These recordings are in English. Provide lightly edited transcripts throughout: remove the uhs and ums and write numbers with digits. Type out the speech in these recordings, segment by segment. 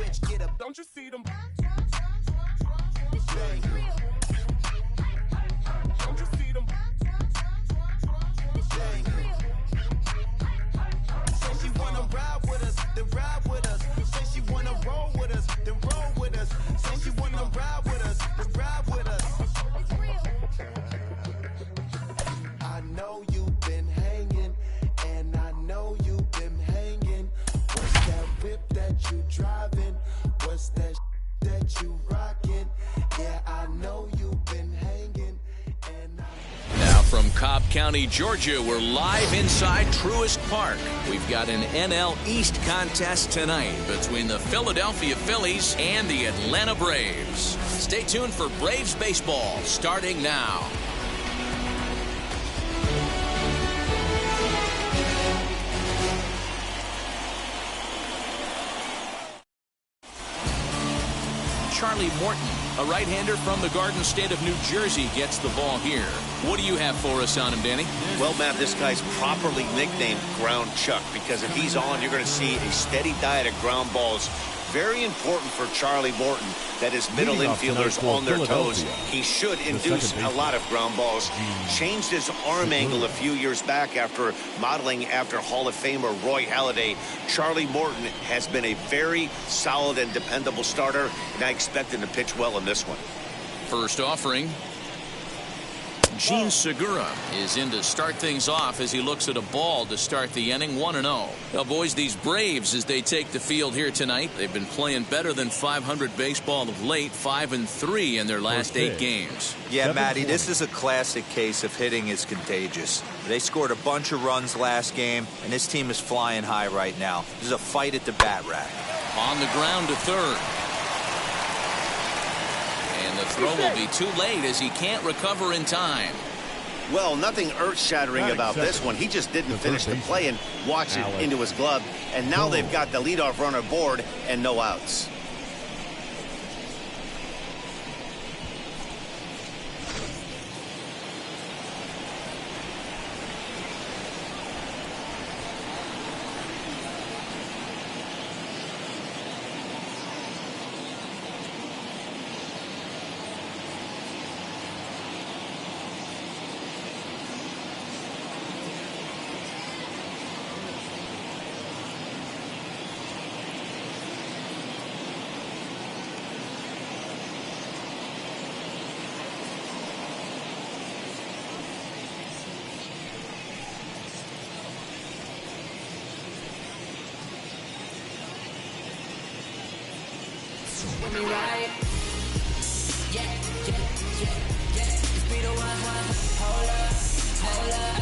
rich, get up. Don't you see them? Don't you see them? Say she wanna ride with us, then ride with us. Say she wanna roll with us, then roll with us. Say she wanna ride with us, then ride with us. I know you've been hanging, and I know you've been hanging. What's that whip that you driving? What's that that you rocking? Yeah, I know you've been hanging, and now from Cobb County, Georgia, we're live inside Truist Park. We've got an NL East contest tonight between the Philadelphia Phillies and the Atlanta Braves. Stay tuned for Braves baseball starting now. Charlie Morton, a right-hander from the Garden State of New Jersey, gets the ball here. What do you have for us on him, Danny? Well, Matt, this guy's properly nicknamed Ground Chuck because if he's on, you're going to see a steady diet of ground balls. Very important for Charlie Morton that his middle infielders on their toes. He should induce a lot of ground balls. Changed his arm angle a few years back after modeling after Hall of Famer Roy Halladay. Charlie Morton has been a very solid and dependable starter, and I expect him to pitch well in this one. First offering. Gene Segura is in to start things off as he looks at a ball to start the inning. 1-0. Now, boys, these Braves, as they take the field here tonight, they've been playing better than .500 baseball of late, 5-3 in their last 8 games. Yeah, Matty, this is a classic case of hitting is contagious. They scored a bunch of runs last game, and this team is flying high right now. There's a fight at the bat rack. On the ground to third. And the throw will be too late as he can't recover in time. Well, nothing earth-shattering about this one. He just didn't finish the play and watch it into his glove. And now they've got the leadoff runner aboard and no outs. Me right. Yeah, yeah, yeah, yeah. Just be the one. Hold up, hold up,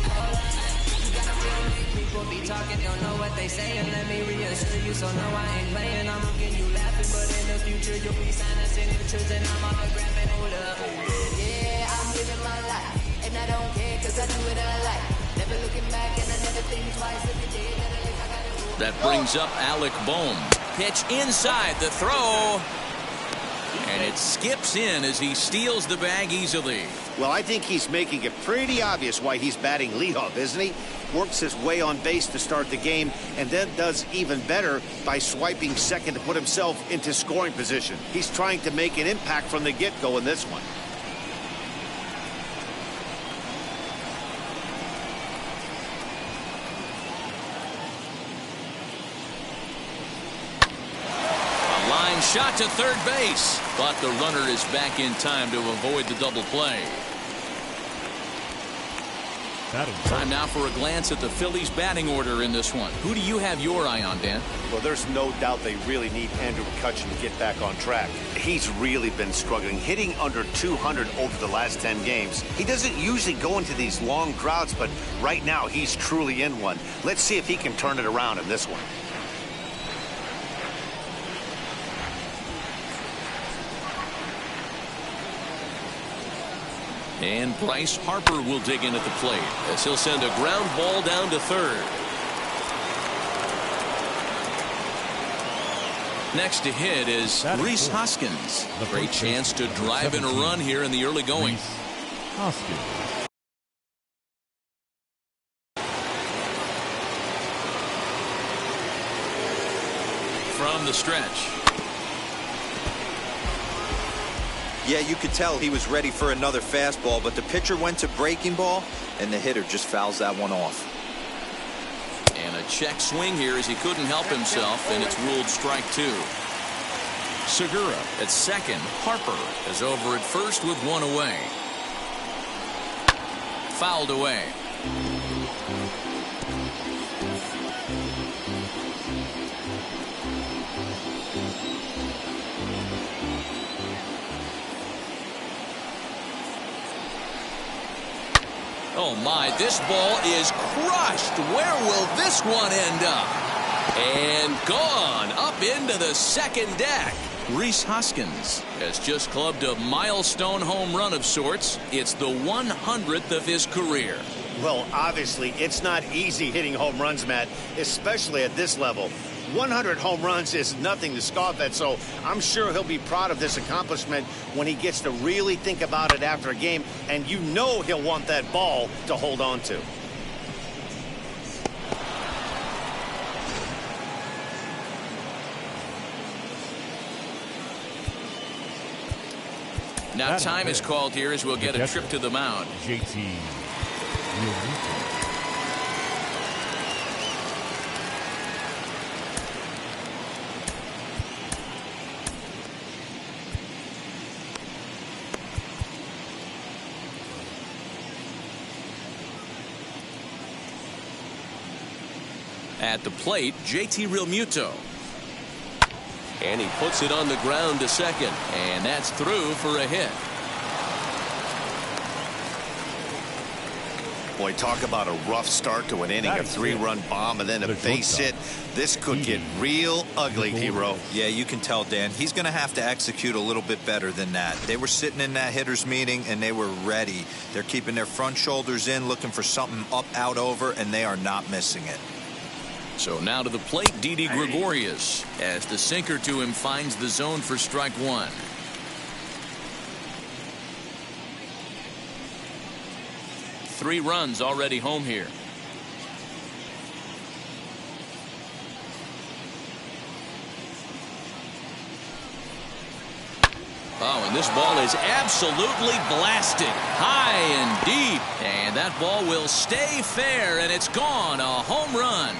hold up. You gotta feel me. People be talking, don't know what they saying. Let me reassure you, so no, I ain't playing. I'm looking, you laughing, but in the future you'll be signing signatures and I'm autographing. Hold up. Yeah, I'm living my life, and I don't care 'cause I do it I like. Never looking back, and I never think twice. Every day that I live, I gotta. That brings up Alec Bohm. Pitch inside the throw. And it skips in as he steals the bag easily. Well, I think he's making it pretty obvious why he's batting leadoff, isn't he? Works his way on base to start the game and then does even better by swiping second to put himself into scoring position. He's trying to make an impact from the get-go in this one. Shot to third base, but the runner is back in time to avoid the double play. Time now for a glance at the Phillies batting order in this one. Who do you have your eye on, Dan? Well, there's no doubt they really need Andrew McCutchen to get back on track. He's really been struggling, hitting under 200 over the last 10 games. He doesn't usually go into these long droughts, but right now he's truly in one. Let's see if he can turn it around in this one. And Bryce Harper will dig in at the plate as he'll send a ground ball down to third. Next to hit is Rhys Hoskins. Great chance to drive in a run here in the early going. From from the stretch. Yeah, you could tell he was ready for another fastball, but the pitcher went to breaking ball, and the hitter just fouls that one off. And a check swing here as he couldn't help himself, and it's ruled strike 2. Segura at second. Harper is over at first with one away. Fouled away. Oh my, this ball is crushed. Where will this one end up? And gone up into the second deck. Rhys Hoskins has just clubbed a milestone home run of sorts. It's the 100th of his career. Well, obviously, it's not easy hitting home runs, Matt, especially at this level. 100 home runs is nothing to scoff at, so I'm sure he'll be proud of this accomplishment when he gets to really think about it after a game, and you know he'll want that ball to hold on to. Now time is called here as we'll get a trip to the mound. JT. At the plate, JT Realmuto. And he puts it on the ground to second. And that's through for a hit. Boy, talk about a rough start to an inning. A three-run bomb and then a base hit. This could get real ugly, Hero. Yeah, you can tell, Dan. He's going to have to execute a little bit better than that. They were sitting in that hitters meeting, and they were ready. They're keeping their front shoulders in, looking for something up, out, over, and they are not missing it. So now to the plate, Didi Gregorius, as the sinker to him finds the zone for strike 1. Three runs already home here. Oh, and this ball is absolutely blasted high and deep, and that ball will stay fair, and it's gone. A home run.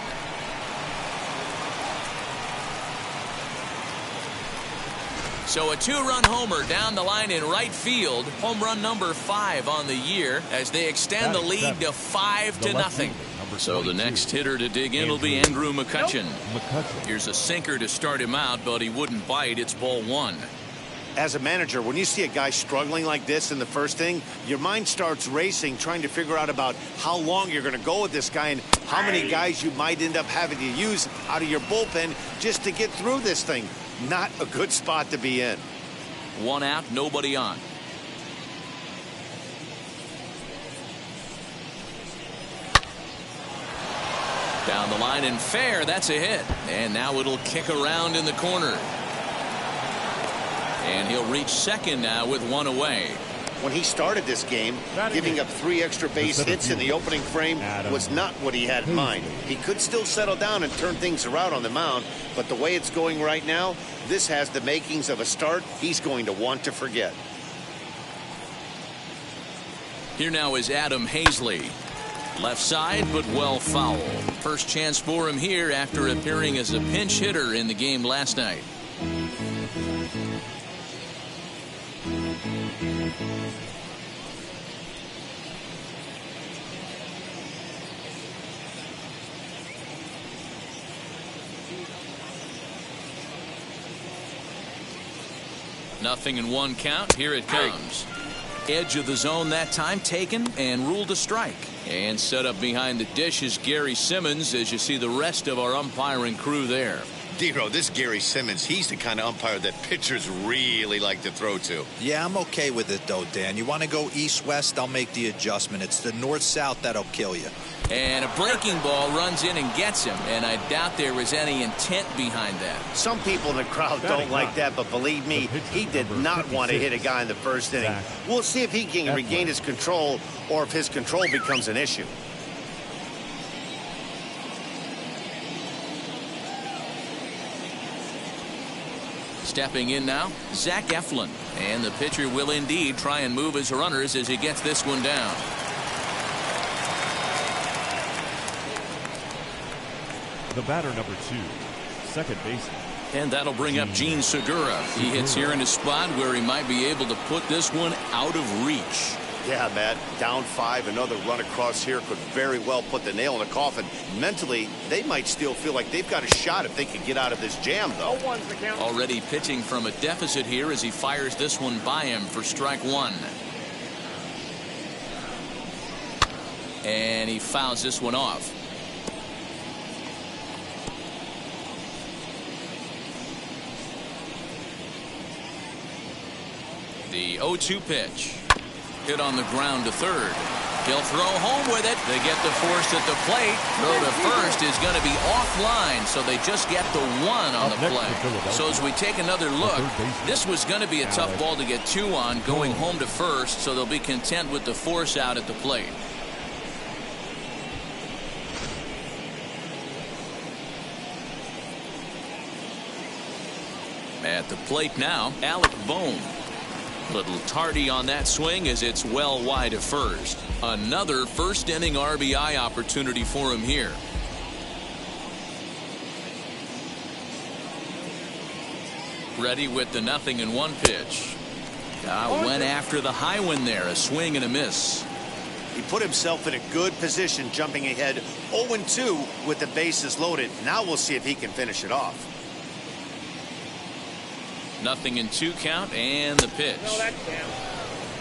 So a two-run homer down the line in right field. Home run number 5 on the year as they extend the lead to 5-0. So the next hitter to dig in will be Andrew McCutchen. Here's a sinker to start him out, but he wouldn't bite. It's ball 1. As a manager, when you see a guy struggling like this in the first inning, your mind starts racing, trying to figure out about how long you're going to go with this guy and how many guys you might end up having to use out of your bullpen just to get through this thing. Not a good spot to be in. 1 out, nobody on. Down the line and fair, that's a hit. And now it'll kick around in the corner. And he'll reach second now with 1 away. When he started this game, giving up 3 extra base hits in the opening frame was not what he had in mind. He could still settle down and turn things around on the mound, but the way it's going right now, this has the makings of a start he's going to want to forget. Here now is Adam Hazley. Left side, but well foul. First chance for him here after appearing as a pinch hitter in the game last night. Nothing in 1 count. Here it comes. Edge of the zone that time taken and ruled a strike. And set up behind the dish is Gary Simmons as you see the rest of our umpiring crew there. Dero, this Gary Simmons, he's the kind of umpire that pitchers really like to throw to. Yeah, I'm okay with it, though, Dan. You want to go east-west, I'll make the adjustment. It's the north-south that'll kill you. And a breaking ball runs in and gets him, and I doubt there was any intent behind that. Some people in the crowd don't like that, but believe me, he did not want to hit a guy in the first inning. We'll see if he can regain his control or if his control becomes an issue. Stepping in now, Zach Eflin. And the pitcher will indeed try and move his runners as he gets this one down. The batter number 2, second baseman. And that'll bring up Gene Segura. He hits here in a spot where he might be able to put this one out of reach. Yeah, Matt, down 5, another run across here could very well put the nail in the coffin. Mentally, they might still feel like they've got a shot if they can get out of this jam, though. Already pitching from a deficit here as he fires this one by him for strike 1. And he fouls this one off. The 0-2 pitch. Hit on the ground to third. He'll throw home with it. They get the force at the plate. Throw to first is going to be offline, so they just get the 1 on the play. So as we take another look, this was going to be a tough ball to get 2 on, going home to first, so they'll be content with the force out at the plate. At the plate now, Alec Bohm. Little tardy on that swing as it's well wide of first. Another first inning RBI opportunity for him here. Ready with the 0-1 pitch. Went after the high one there. A swing and a miss. He put himself in a good position jumping ahead 0-2 with the bases loaded. Now we'll see if he can finish it off. 0-2 count and the pitch.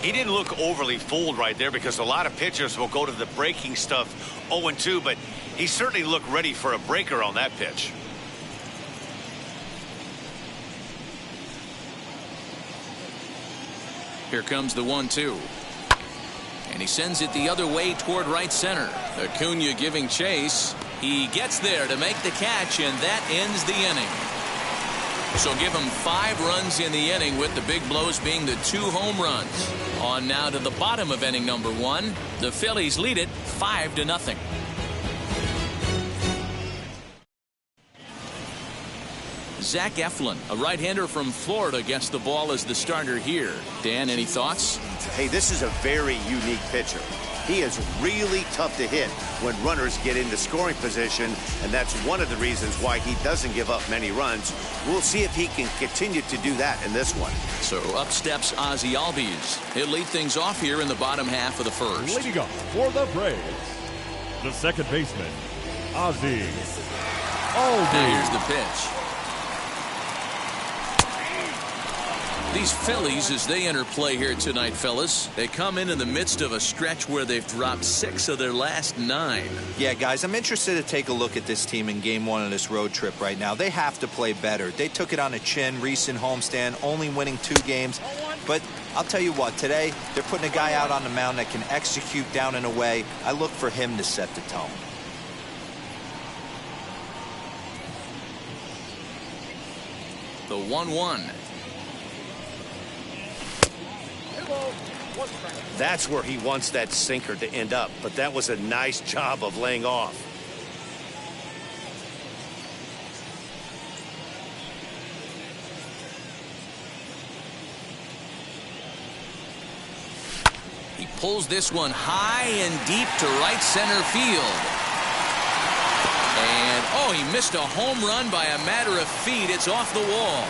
He didn't look overly fooled right there because a lot of pitchers will go to the breaking stuff 0-2, but he certainly looked ready for a breaker on that pitch. Here comes the 1-2. And he sends it the other way toward right center. Acuna giving chase. He gets there to make the catch, and that ends the inning. So give him 5 runs in the inning, with the big blows being the 2 home runs. On now to the bottom of inning number 1. The Phillies lead it 5-0. Zach Eflin, a right-hander from Florida, gets the ball as the starter here. Dan, any thoughts? Hey, this is a very unique pitcher. He is really tough to hit when runners get into scoring position, and that's one of the reasons why he doesn't give up many runs. We'll see if he can continue to do that in this one. So up steps Ozzie Albies. He'll lead things off here in the bottom half of the first. Leading off for the Braves, the second baseman, Ozzie Albies. Now here's the pitch. These Phillies, as they enter play here tonight, fellas, they come in the midst of a stretch where they've dropped 6 of their last 9. Yeah, guys, I'm interested to take a look at this team in Game 1 of this road trip right now. They have to play better. They took it on the chin, recent homestand, only winning 2 games. But I'll tell you what, today they're putting a guy out on the mound that can execute down and away. I look for him to set the tone. The 1-1. That's where he wants that sinker to end up, but that was a nice job of laying off. He pulls this one high and deep to right center field. And, oh, he missed a home run by a matter of feet. It's off the wall.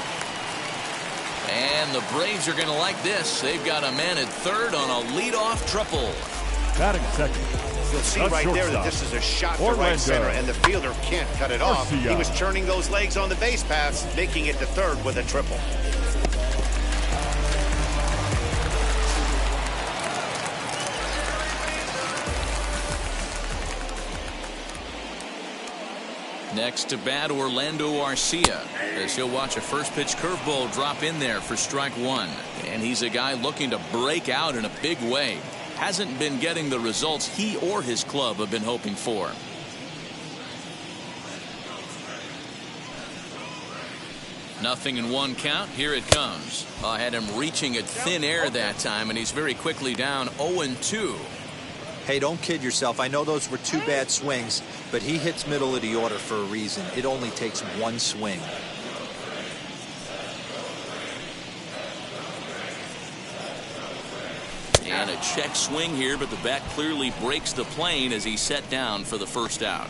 And the Braves are going to like this. They've got a man at third on a leadoff triple. Batting second. You'll see right there that this is a shot to right center, and the fielder can't cut it off. He was turning those legs on the base paths, making it to third with a triple. Next to bat, Orlando Arcia, as he'll watch a first pitch curveball drop in there for strike 1. And he's a guy looking to break out in a big way. Hasn't been getting the results he or his club have been hoping for. Nothing in 1 count. Here it comes. I had him reaching at thin air that time, and he's very quickly down 0-2. Hey, don't kid yourself. I know those were 2 bad swings, but he hits middle of the order for a reason. It only takes 1 swing. And a check swing here, but the bat clearly breaks the plane as he's set down for the first out.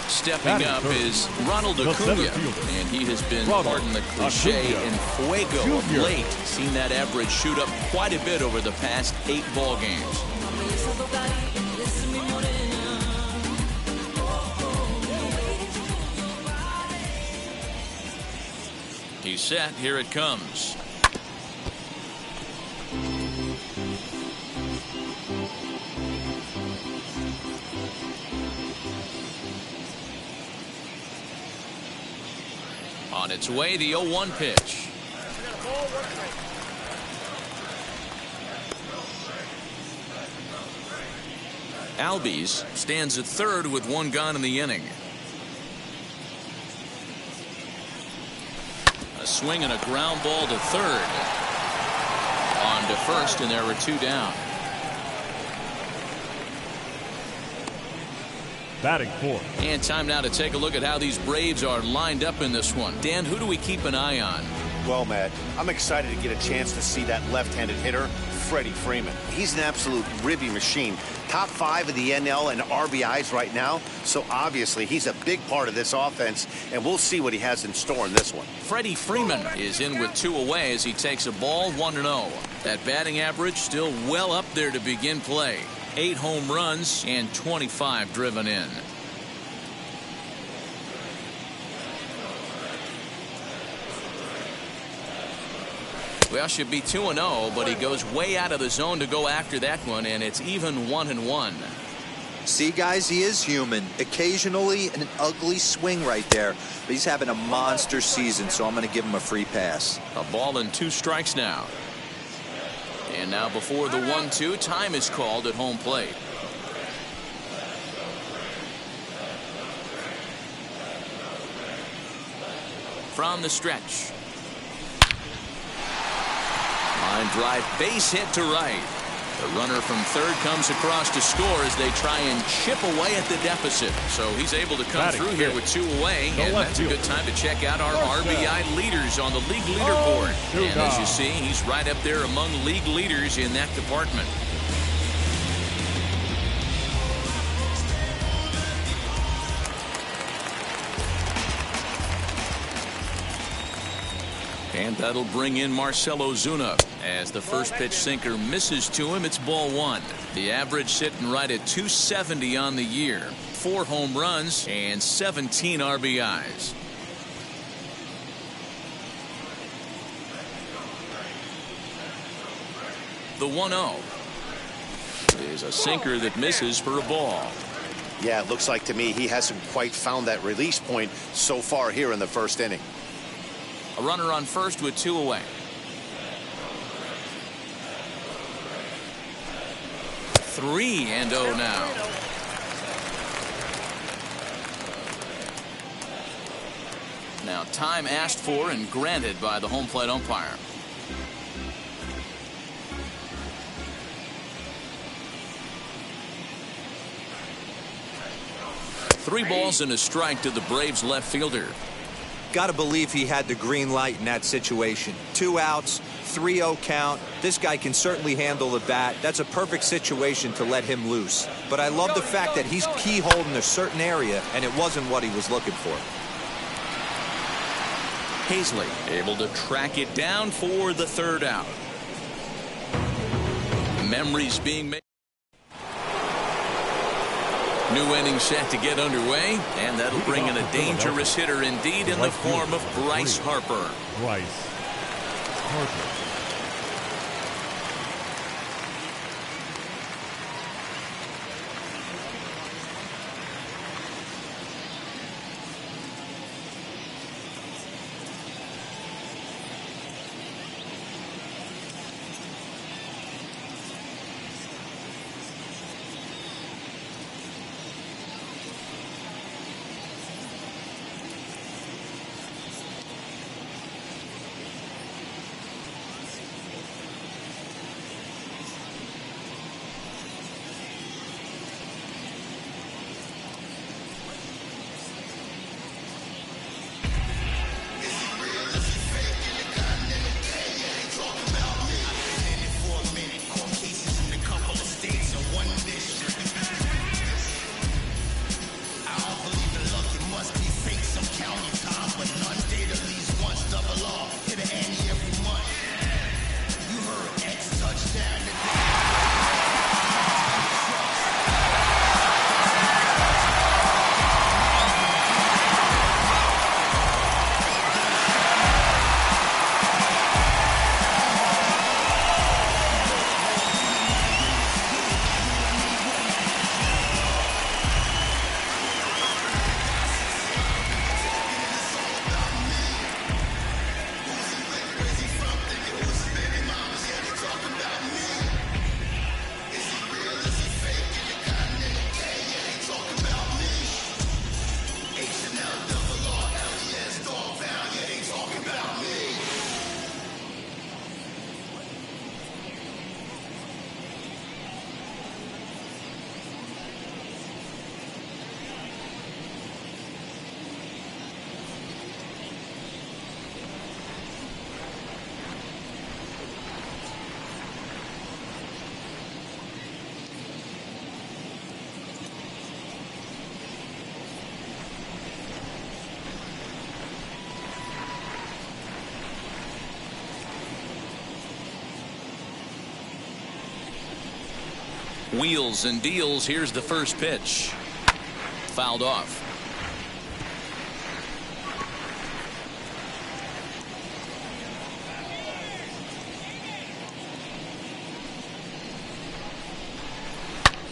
Stepping up is Ronald Acuna, and he has been, pardon the cliche, in fuego of late. Seen that average shoot up quite a bit over the past 8 ball games. He's set. Here it comes. On its way, the 0-1 pitch. Albies stands at third with 1 gone in the inning. A swing and a ground ball to third. On to first, and there were 2 down. Batting 4. And time now to take a look at how these Braves are lined up in this one. Dan, who do we keep an eye on? Well, Matt, I'm excited to get a chance to see that left-handed hitter, Freddie Freeman. He's an absolute ribby machine. Top 5 of the NL in RBIs right now. So obviously he's a big part of this offense, and we'll see what he has in store in this one. Freddie Freeman is in with 2 away as he takes a ball 1-0. That batting average still well up there to begin play. 8 home runs and 25 driven in. Well, should be 2-0, but he goes way out of the zone to go after that one, and it's even 1-1. See, guys, he is human. Occasionally an ugly swing right there, but he's having a monster season, so I'm going to give him a free pass. A ball and 2 strikes now. And now before the 1-2, time is called at home plate. From the stretch. Line drive, base hit to right. The runner from third comes across to score as they try and chip away at the deficit. So he's able to come through here with 2 away, and that's a good time to check out our RBI leaders on the league leaderboard. And as you see, he's right up there among league leaders in that department. And that'll bring in Marcell Ozuna. As the first pitch sinker misses to him, it's ball 1. The average sitting right at 270 on the year. 4 home runs and 17 RBIs. The 1-0 is a sinker that misses for a ball. Yeah, it looks like to me he hasn't quite found that release point so far here in the first inning. A runner on first with 2 away. 3-0 now. Now time asked for and granted by the home plate umpire. Three balls and a strike to the Braves left fielder. Got to believe he had the green light in that situation. 2 outs, 3-0 count. This guy can certainly handle the bat. That's a perfect situation to let him loose. But I love the fact that he's keyholed in a certain area, and it wasn't what he was looking for. Hazley able to track it down for the 3rd out. Memories being made. New inning set to get underway, and that'll bring in a dangerous hitter indeed in the form of Bryce Harper. Bryce Harper. Wheels and deals. Here's the first pitch. Fouled off.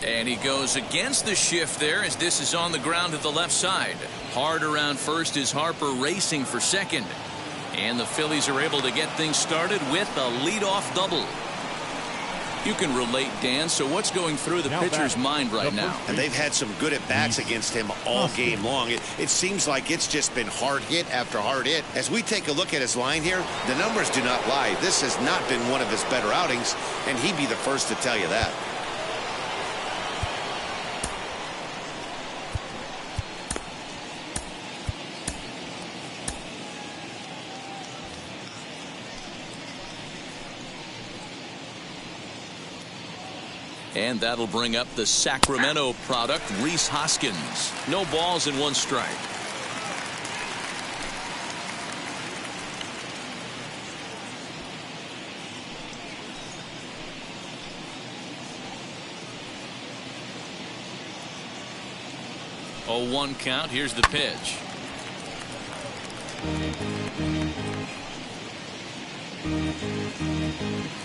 And he goes against the shift there as this is on the ground to the left side. Hard around first is Harper racing for second. And the Phillies are able to get things started with a leadoff double. You can relate, Dan. So what's going through the pitcher's mind right now? And they've had some good at-bats against him all game long. It seems like it's just been hard hit after hard hit. As we take a look at his line here, the numbers do not lie. This has not been one of his better outings, and he'd be the first to tell you that. And that'll bring up the Sacramento product, Rhys Hoskins. No balls and one strike. Oh, 1 count. Here's the pitch.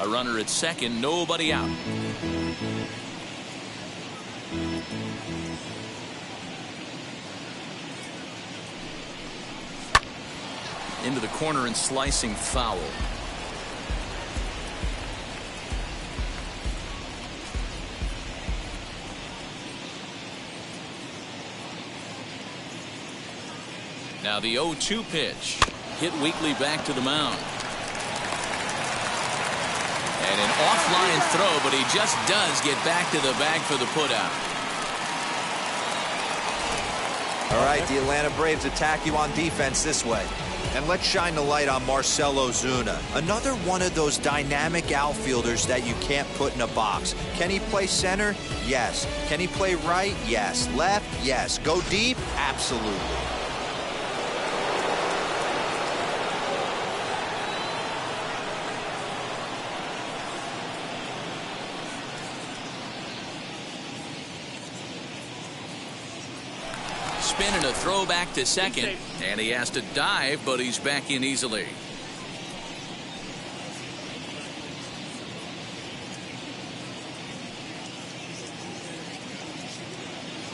A runner at second, nobody out. Into the corner and slicing foul. Now the 0-2 pitch. Hit weakly back to the mound. And an offline throw, but he just does get back to the bag for the putout. All right, the Atlanta Braves attack you on defense this way. And let's shine the light on Marcell Ozuna. Another one of those dynamic outfielders that you can't put in a box. Can he play center? Yes. Can he play right? Yes. Left? Yes. Go deep? Absolutely. Spin and a throw back to second, and he has to dive, but he's back in easily.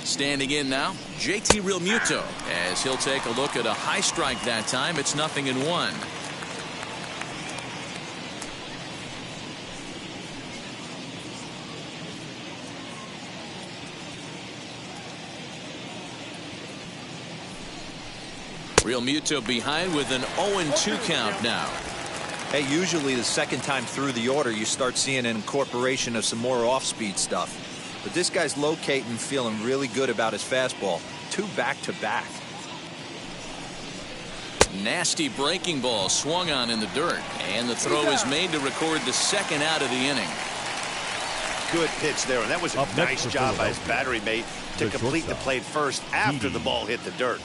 Standing in now, JT Realmuto, as he'll take a look at a high strike that time. It's 0-1. Realmuto behind with an 0-2 count now. Hey, usually the second time through the order you start seeing an incorporation of some more off-speed stuff. But this guy's locating, feeling really good about his fastball. 2 back-to-back. Nasty breaking ball swung on in the dirt, and the throw is made to record the second out of the inning. Good pitch there, and that was a nice job by his battery mate to complete the play first after the ball hit the dirt.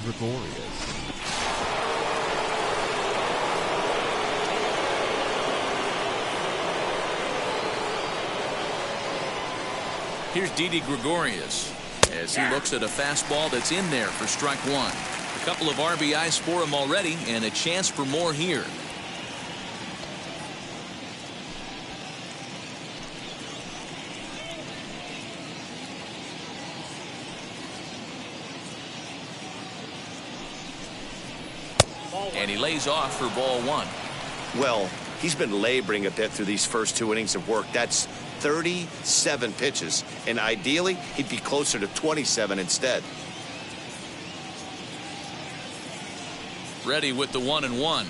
Here's Didi Gregorius as he looks at a fastball that's in there for strike 1. A couple of RBIs for him already, and a chance for more here. And he lays off for ball 1. Well, he's been laboring a bit through these first 2 innings of work. That's 37 pitches, and ideally he'd be closer to 27 instead. Ready with the 1-1.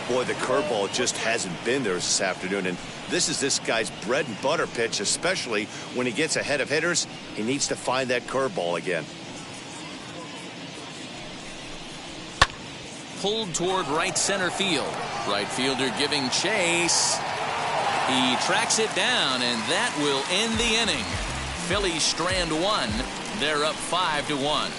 Boy, the curveball just hasn't been there this afternoon, and this is this guy's bread and butter pitch, especially when he gets ahead of hitters. He needs to find that curveball again. Pulled toward right center field. Right fielder giving chase. He tracks it down, and that will end the inning. Phillies strand 1. They're up 5-1.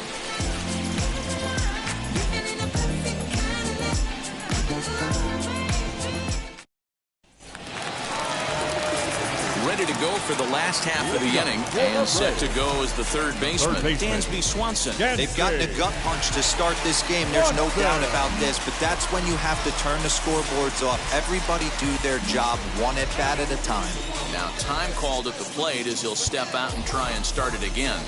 for the last half of the inning, and set to go as the third baseman, Dansby Swanson. They've gotten a gut punch to start this game. There's no doubt about this, but that's when you have to turn the scoreboards off. Everybody do their job one at bat at a time. Now time called at the plate as he'll step out and try and start it again.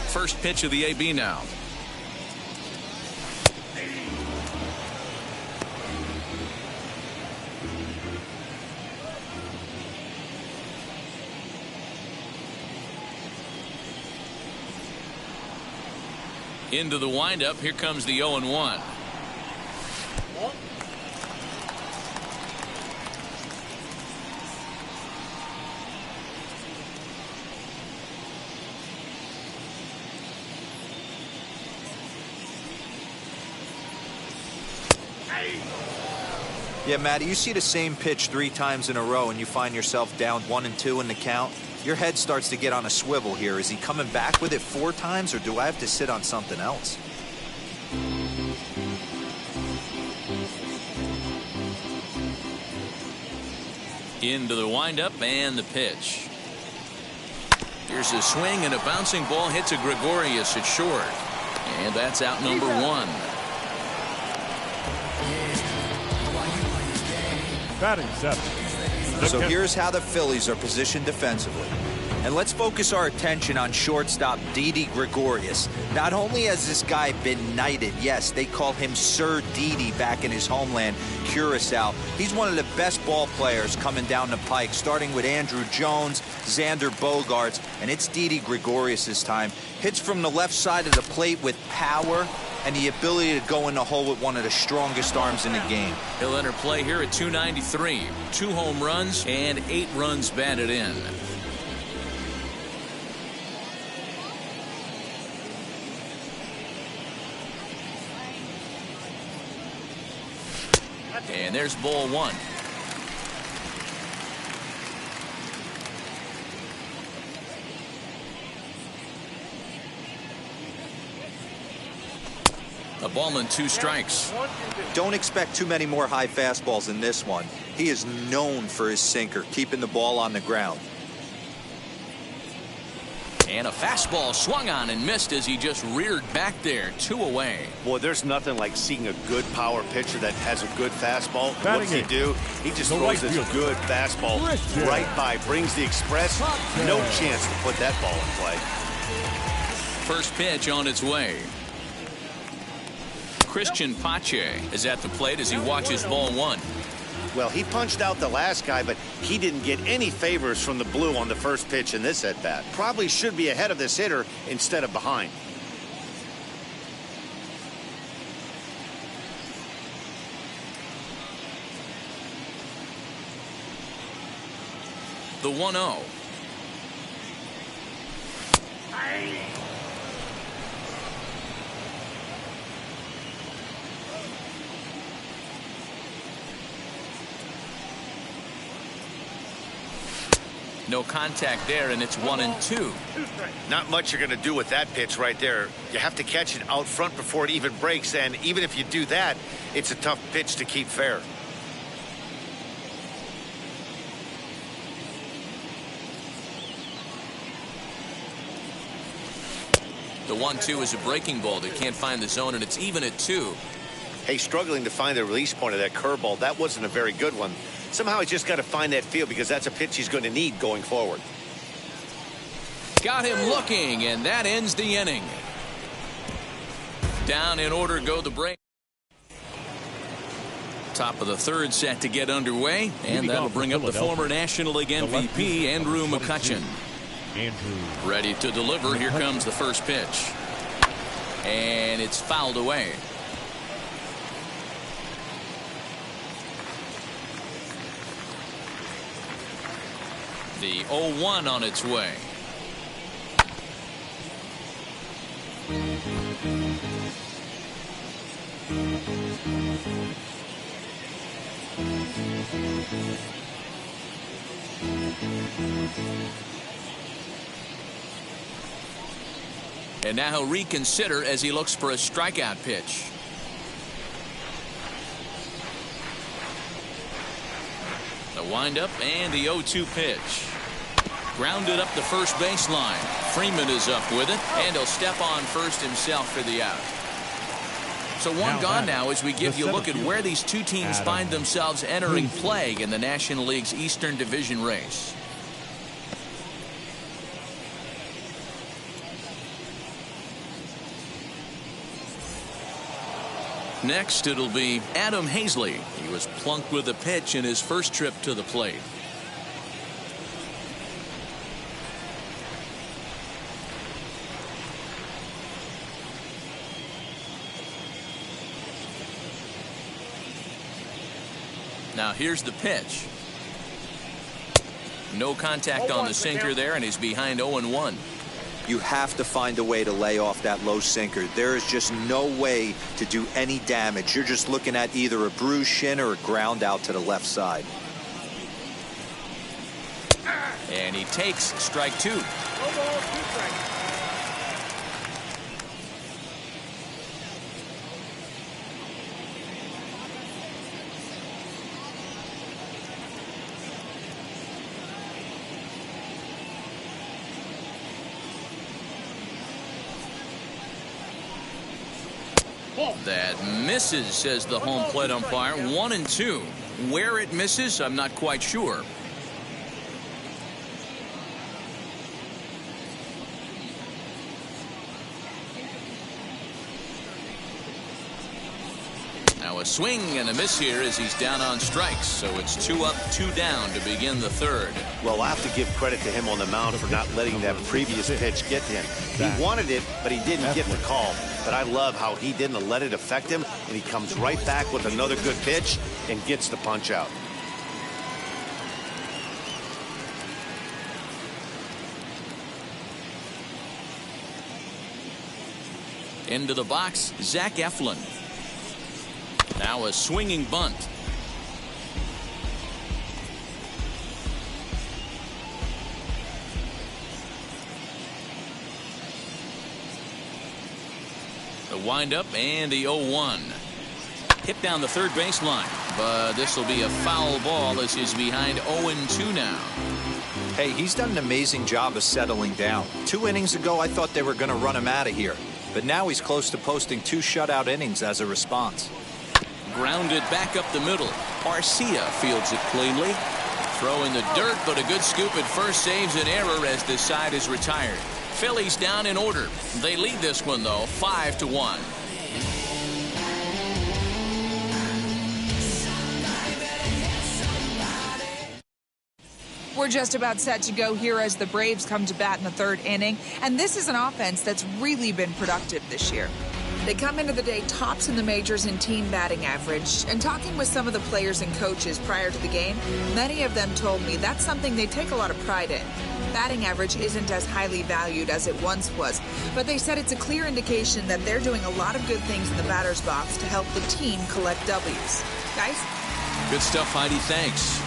First pitch of the AB now. Into the windup. Here comes the 0-1. Yeah, Matty, you see the same pitch 3 times in a row and you find yourself down 1-2 in the count. Your head starts to get on a swivel here. Is he coming back with it 4 times, or do I have to sit on something else? Into the windup and the pitch. Here's a swing, and a bouncing ball hits a Gregorius at short. And that's out number 1. Batting 7. So here's how the Phillies are positioned defensively. And let's focus our attention on shortstop Didi Gregorius. Not only has this guy been knighted, yes, they call him Sir Didi back in his homeland, Curacao. He's one of the best ball players coming down the pike, starting with Andrew Jones, Xander Bogaerts, and it's Didi Gregorius' time. Hits from the left side of the plate with power and the ability to go in the hole with one of the strongest arms in the game. He'll enter play here at 293. 2 home runs and 8 runs batted in. And there's ball 1. A ball and 2 strikes. Don't expect too many more high fastballs in this one. He is known for his sinker, keeping the ball on the ground. And a fastball swung on and missed as he just reared back there. 2 away. Boy, there's nothing like seeing a good power pitcher that has a good fastball. What does he do? He just throws this good fastball right by, brings the express. No chance to put that ball in play. First pitch on its way. Christian Pache is at the plate as he watches ball 1. Well, he punched out the last guy, but he didn't get any favors from the blue on the first pitch in this at-bat. Probably should be ahead of this hitter instead of behind. The 1-0. No contact there, and it's 1-2. Not much you're going to do with that pitch right there. You have to catch it out front before it even breaks, and even if you do that, it's a tough pitch to keep fair. The 1-2 is a breaking ball that can't find the zone, and it's even at 2. Hey, struggling to find the release point of that curveball. That wasn't a very good one. Somehow he's just got to find that feel, because that's a pitch he's going to need going forward. Got him looking, and that ends the inning. Down in order go the break. Top of the 3rd set to get underway, and that'll bring up the former National League MVP, Andrew McCutchen. Ready to deliver. Here comes the first pitch. And it's fouled away. The 0-1 on its way. And now he'll reconsider as he looks for a strikeout pitch. windup and the 0-2 pitch. Grounded up the first baseline. Freeman is up with it, and he'll step on first himself for the out. So one gone now as we give you a look at where these two teams find themselves entering play in the National League's Eastern Division race. Next, it'll be Adam Hazley. He was plunked with a pitch in his first trip to the plate. Now here's the pitch. No contact on the sinker there, and he's behind 0-1. You have to find a way to lay off that low sinker. There is just no way to do any damage. You're just looking at either a bruised shin or a ground out to the left side. And he takes strike 2. That misses, says the home plate umpire. 1-2. Where it misses, I'm not quite sure. Now a swing and a miss here as he's down on strikes. So it's 2 up, 2 down to begin the third. Well, I have to give credit to him on the mound for not letting that previous pitch get to him. He wanted it, but he didn't get the call. But I love how he didn't let it affect him, and he comes right back with another good pitch and gets the punch out. Into the box, Zach Eflin. Now a swinging bunt. The windup and the 0-1. Hit down the third baseline, but this will be a foul ball as he's behind 0-2 now. Hey, he's done an amazing job of settling down. 2 innings ago, I thought they were going to run him out of here. But now he's close to posting 2 shutout innings as a response. Grounded back up the middle. Arcia fields it cleanly. Throw in the dirt, but a good scoop at first saves an error as this side is retired. Phillies down in order. They lead this one, though, 5-1. We're just about set to go here as the Braves come to bat in the 3rd inning, and this is an offense that's really been productive this year. They come into the day tops in the majors in team batting average, and talking with some of the players and coaches prior to the game, many of them told me that's something they take a lot of pride in. Batting average isn't as highly valued as it once was, but they said it's a clear indication that they're doing a lot of good things in the batter's box to help the team collect W's. Guys? Good stuff, Heidi. Thanks.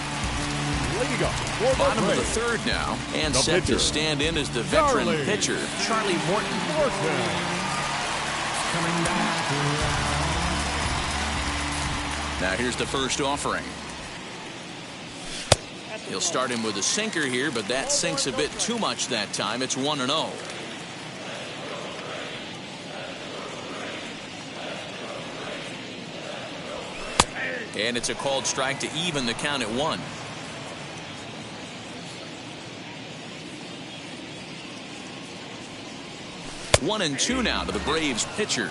Bottom of the 3rd now, and set to stand in as the veteran pitcher, Charlie Morton. Now here's the first offering. He'll start him with a sinker here, but that sinks a bit too much that time. It's 1-0. And it's a called strike to even the count at 1. 1-2 now to the Braves pitcher.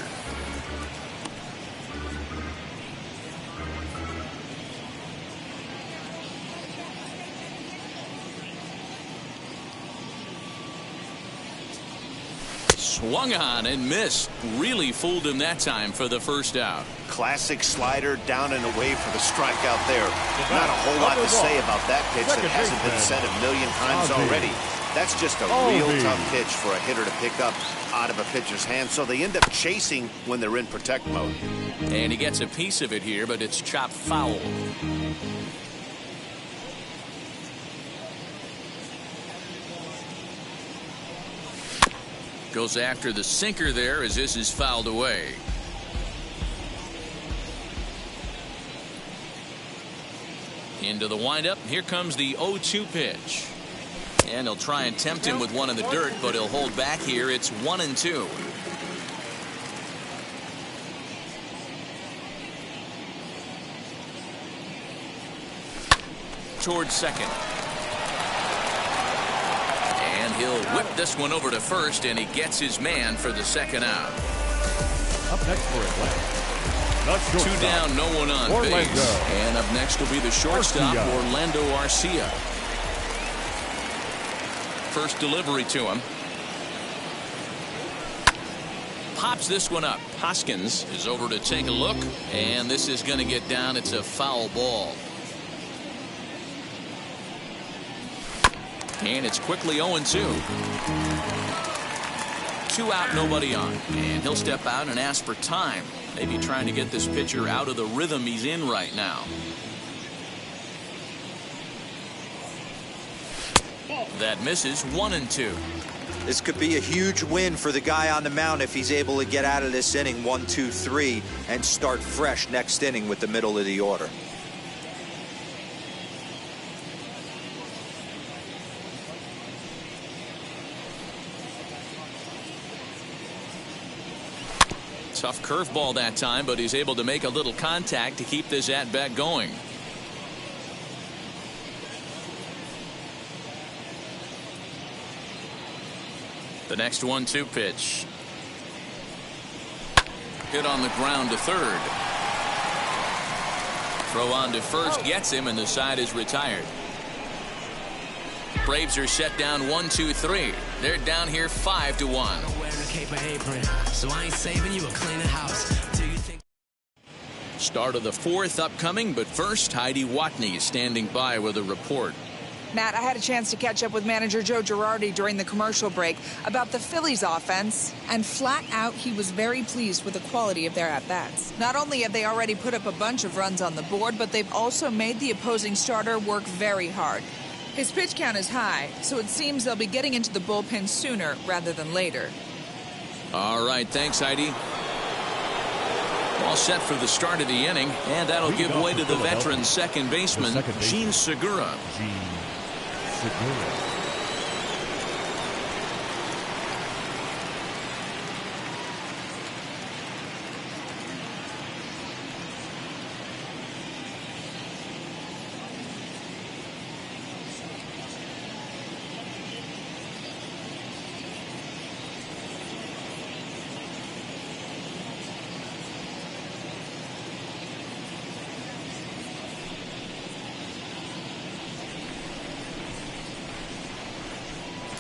Swung on and missed. Really fooled him that time for the first out. Classic slider down and away for the strikeout there. Not a whole lot to say about that pitch that hasn't been said a million times already. That's just a real tough pitch for a hitter to pick up out of a pitcher's hand, so they end up chasing when they're in protect mode. And he gets a piece of it here, but it's chopped foul. Goes after the sinker there as this is fouled away. Into the windup. Here comes the 0-2 pitch. And he'll try and tempt him with one in the dirt, but he'll hold back here. It's 1-2. Towards second. And he'll whip this one over to first, and he gets his man for the second out. Up next for Atlanta. 2 down, no one on base. And up next will be the shortstop, Orlando Arcia. First delivery to him. Pops this one up. Hoskins is over to take a look, and this is going to get down. It's a foul ball. And it's quickly 0-2. 2 out, nobody on. And he'll step out and ask for time. Maybe trying to get this pitcher out of the rhythm he's in right now. That misses. 1-2. This could be a huge win for the guy on the mound if he's able to get out of this inning 1-2-3 and start fresh next inning with the middle of the order. Tough curveball that time, but he's able to make a little contact to keep this at-bat going. The next 1-2 pitch. Hit on the ground to third. Throw on to first gets him, and the side is retired. Braves are set down 1-2-3. They're down here 5-1. Start of the fourth upcoming, but first Heidi Watney is standing by with a report. Matt, I had a chance to catch up with manager Joe Girardi during the commercial break about the Phillies offense, and flat out he was very pleased with the quality of their at-bats. Not only have they already put up a bunch of runs on the board, but they've also made the opposing starter work very hard. His pitch count is high, so it seems they'll be getting into the bullpen sooner rather than later. All right, thanks, Heidi. All set for the start of the inning, and that'll give way to the veteran second baseman, Gene Segura.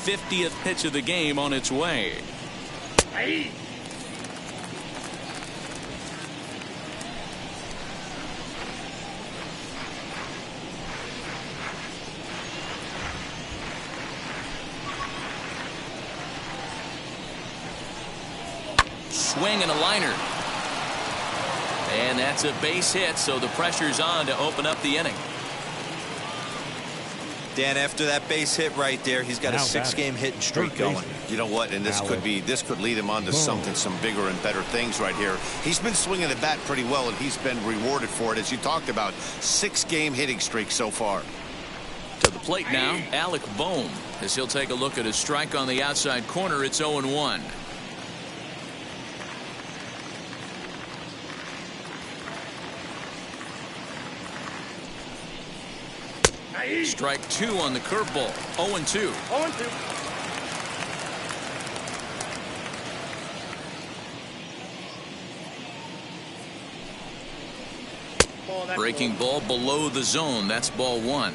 50th pitch of the game on its way. Swing and a liner. And that's a base hit, so the pressure's on to open up the inning. Dan, after that base hit right there, he's got a 6-game hitting streak going. You know what? And this could lead him on to some bigger and better things right here. He's been swinging the bat pretty well, and he's been rewarded for it, as you talked about. 6-game hitting streak so far. To the plate now, Alec Bohm, as he'll take a look at his strike on the outside corner. It's 0-1. Strike 2 on the curveball. 0-2. 0-2. Breaking ball below the zone. That's ball 1.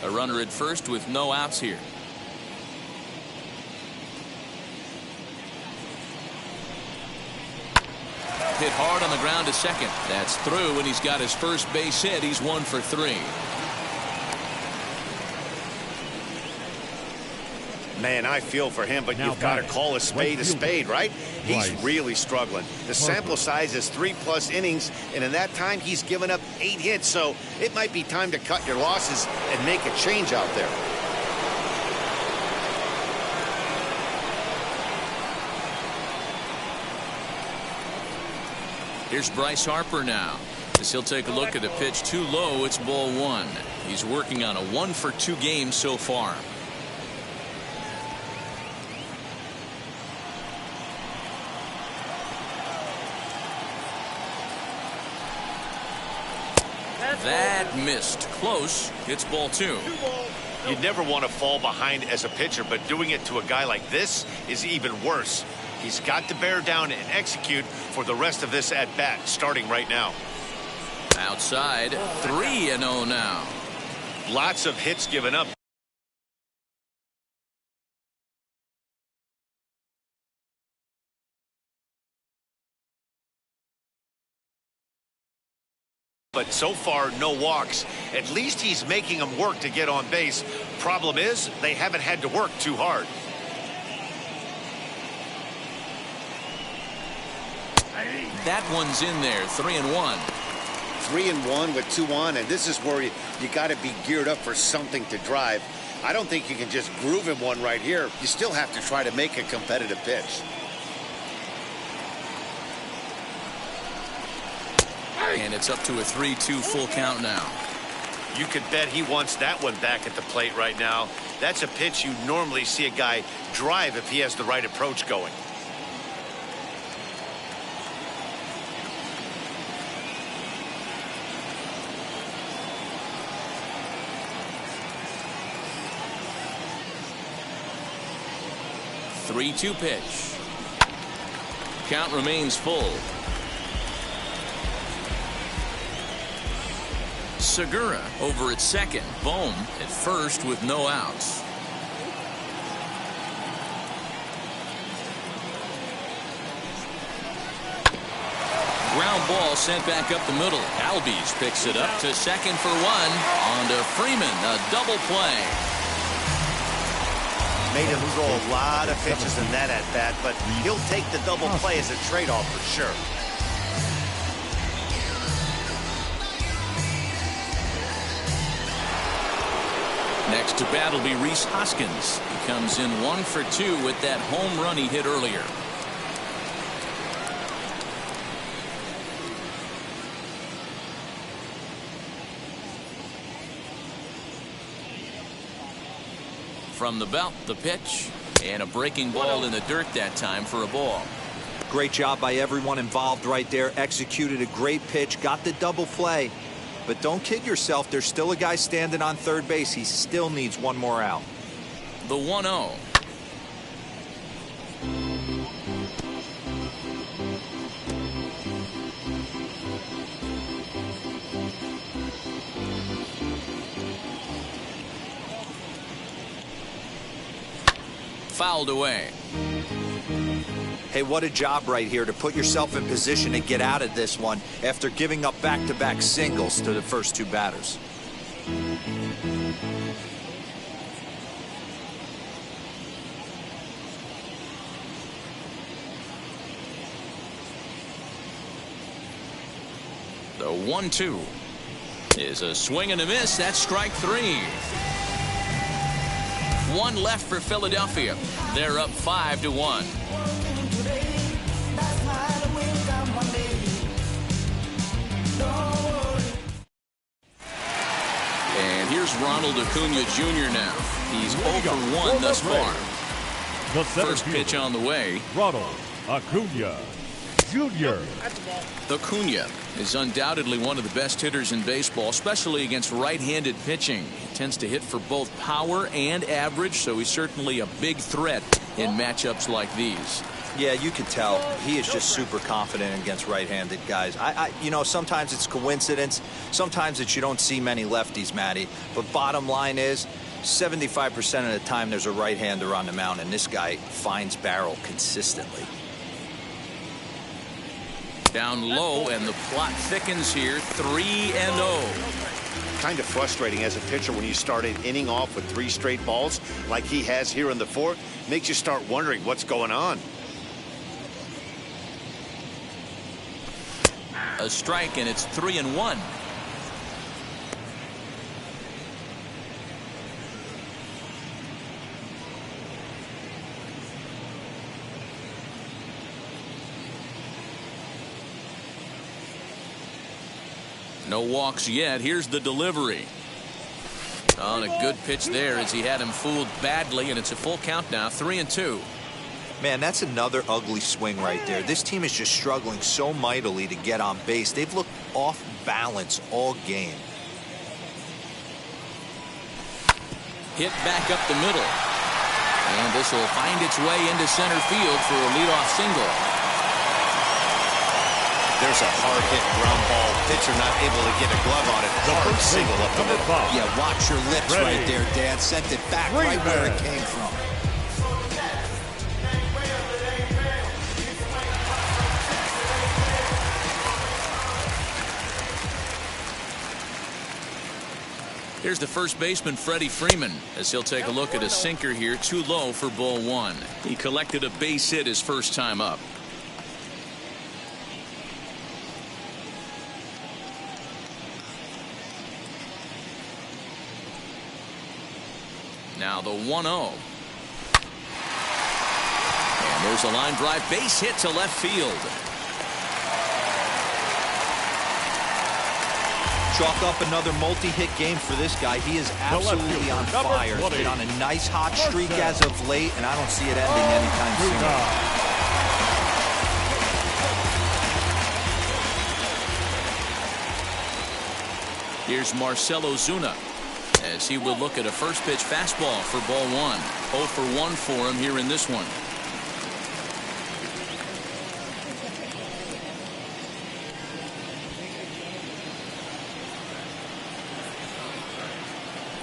A runner at first with no outs here. Hit hard on the ground to second. That's through, and he's got his first base hit. He's 1 for 3. Man, I feel for him, but you've got to call a spade, right? He's really struggling. The sample size is 3+ innings, and in that time, he's given up 8 hits. So it might be time to cut your losses and make a change out there. Here's Bryce Harper now. As he'll take a look at a pitch too low, it's ball one. He's working on a 1-for-2 game so far. That missed. Close. It's ball two. You'd never want to fall behind as a pitcher, but doing it to a guy like this is even worse. He's got to bear down and execute for the rest of this at bat, starting right now. Outside, 3-0 now. Lots of hits given up. But so far, no walks. At least he's making them work to get on base. Problem is, they haven't had to work too hard. That one's in there, 3-1. 3-1 with 2 on, and this is where you got to be geared up for something to drive. I don't think you can just groove him one right here. You still have to try to make a competitive pitch. And it's up to a 3-2 full count now. You could bet he wants that one back at the plate right now. That's a pitch you normally see a guy drive if he has the right approach going. Three-two pitch. Count remains full. Segura over at second. Bohm at first with no outs. Ground ball sent back up the middle. Albies picks it up to second for one. On to Freeman. A double play. Made him throw a lot of pitches in that at bat, but he'll take the double play as a trade-off for sure. Next to bat will be Rhys Hoskins. He comes in 1 for 2 with that home run he hit earlier. From the belt, the pitch, and a breaking ball in the dirt that time for a ball. Great job by everyone involved right there. Executed a great pitch, got the double play. But don't kid yourself, there's still a guy standing on third base. He still needs one more out. The 1-0. Fouled away. Hey, what a job right here to put yourself in position to get out of this one after giving up back-to-back singles to the first two batters. The 1-2 is a swing and a miss. That's strike three. One left for Philadelphia. They're up 5-1. And here's Ronald Acuna Jr. now. He's 0 for 1 thus far. First pitch on the way. Ronald Acuna Jr. Acuna is undoubtedly one of the best hitters in baseball, especially against right-handed pitching. He tends to hit for both power and average, so he's certainly a big threat in matchups like these. Yeah, you can tell he is just super confident against right-handed guys. You know, sometimes it's coincidence. Sometimes it's you don't see many lefties, Matty. But bottom line is, 75% of the time there's a right-hander on the mound, and this guy finds barrel consistently. Down low, and the plot thickens here. 3-0. Kind of frustrating as a pitcher when you start an inning off with 3 straight balls like he has here in the 4th. Makes you start wondering what's going on. A strike, and it's 3-1. No walks yet. Here's the delivery. On a good pitch there as he had him fooled badly, and it's a full count now, 3-2. Man, that's another ugly swing right there. This team is just struggling so mightily to get on base. They've looked off balance all game. Hit back up the middle. And this will find its way into center field for a leadoff single. There's a hard-hit ground ball. Pitcher not able to get a glove on it. Hard single up the middle. Yeah, watch your lips right there, Dan. Sent it back right where it came from. Here's the first baseman, Freddie Freeman, as he'll take a look at a sinker here, too low for ball one. He collected a base hit his first time up. Now the 1-0. And there's a line drive base hit to left field. Chalk up another multi-hit game for this guy. He is absolutely on fire. He's been on a nice hot streak as of late, and I don't see it ending anytime soon. Here's Marcell Ozuna as he will look at a first pitch fastball for ball one. 0 for 1 for him here in this one.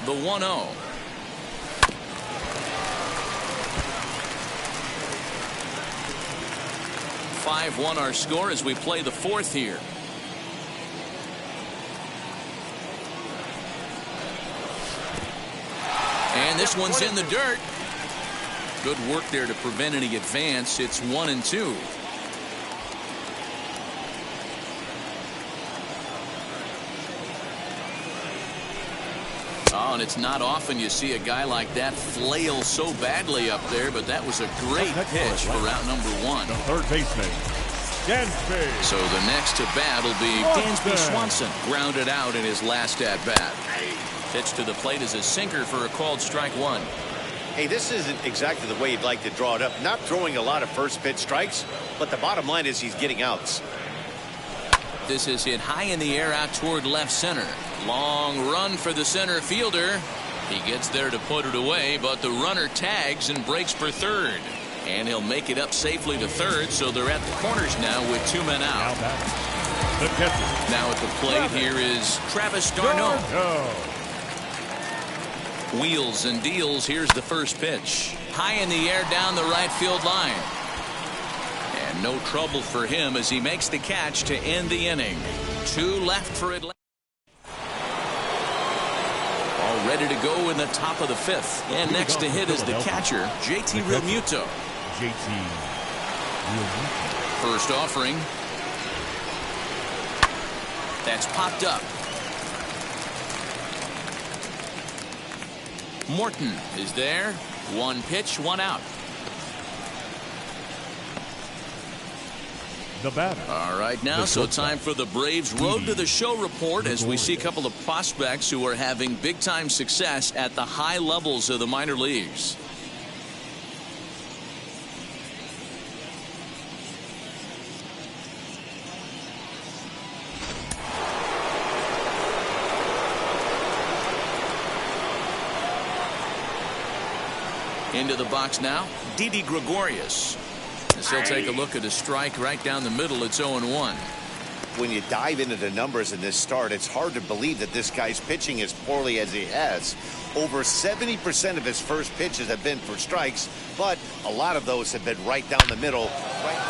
The 1-0. (5-1) our score as we play the fourth here. And this one's in the dirt. Good work there to prevent any advance. It's 1-2. Oh, and it's not often you see a guy like that flail so badly up there, but that was a great pitch for route number one. The third baseman, Dansby. So the next to bat will be Dansby Swanson, grounded out in his last at bat. Pitch to the plate is a sinker for a called strike one. Hey, this isn't exactly the way you'd like to draw it up. Not throwing a lot of first pitch strikes, but the bottom line is he's getting outs. This is hit high in the air out toward left center. Long run for the center fielder. He gets there to put it away, but the runner tags and breaks for third. And he'll make it up safely to third, so they're at the corners now with 2 men out. Now at the plate here is Travis d'Arnaud. Wheels and deals. Here's the first pitch. High in the air down the right field line. And no trouble for him as he makes the catch to end the inning. 2 left for Atlanta. All ready to go in the top of the 5th. And next to hit is the catcher, JT Realmuto. First offering. That's popped up. Morton is there. 1 pitch, 1 out. The batter. All right, now so time for the Braves Road to the Show report as we see a couple of prospects who are having big-time success at the high levels of the minor leagues. Into the box now, Didi Gregorius. As he'll take a look at a strike right down the middle. It's 0-1. When you dive into the numbers in this start, it's hard to believe that this guy's pitching as poorly as he has. Over 70% of his first pitches have been for strikes, but a lot of those have been right down the middle.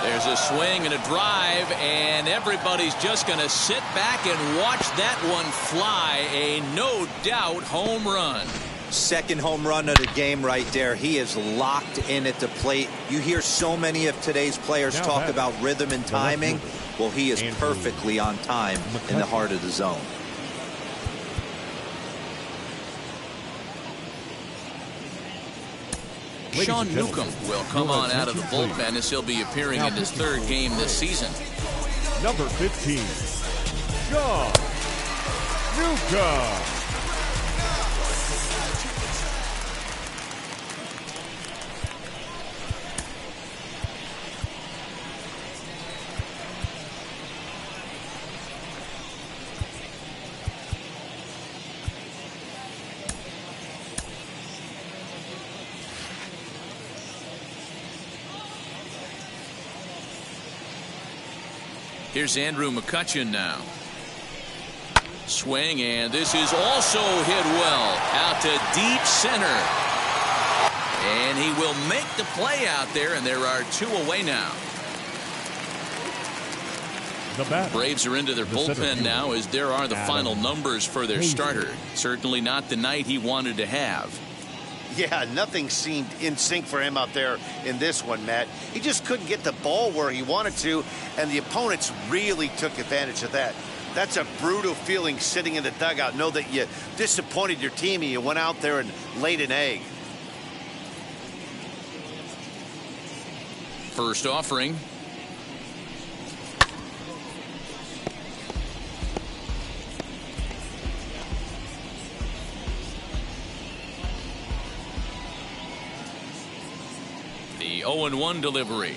There's a swing and a drive, and everybody's just going to sit back and watch that one fly. A no-doubt home run. Second home run of the game right there. He is locked in at the plate. You hear so many of today's players talk about rhythm and timing. Well, he is perfectly on time in the heart of the zone. Sean Newcomb will come on out of the bullpen as he'll be appearing in his 3rd game this season. Number 15, Sean Duca. Here's Andrew McCutchen now. Swing, and this is also hit well out to deep center. And he will make the play out there, and there are 2 away now. Braves are into their bullpen now, as there are the final numbers for their starter. Certainly not the night he wanted to have. Yeah, nothing seemed in sync for him out there in this one, Matt. He just couldn't get the ball where he wanted to, and the opponents really took advantage of that. That's a brutal feeling sitting in the dugout. Know that you disappointed your team and you went out there and laid an egg. First offering. The 0-1 delivery.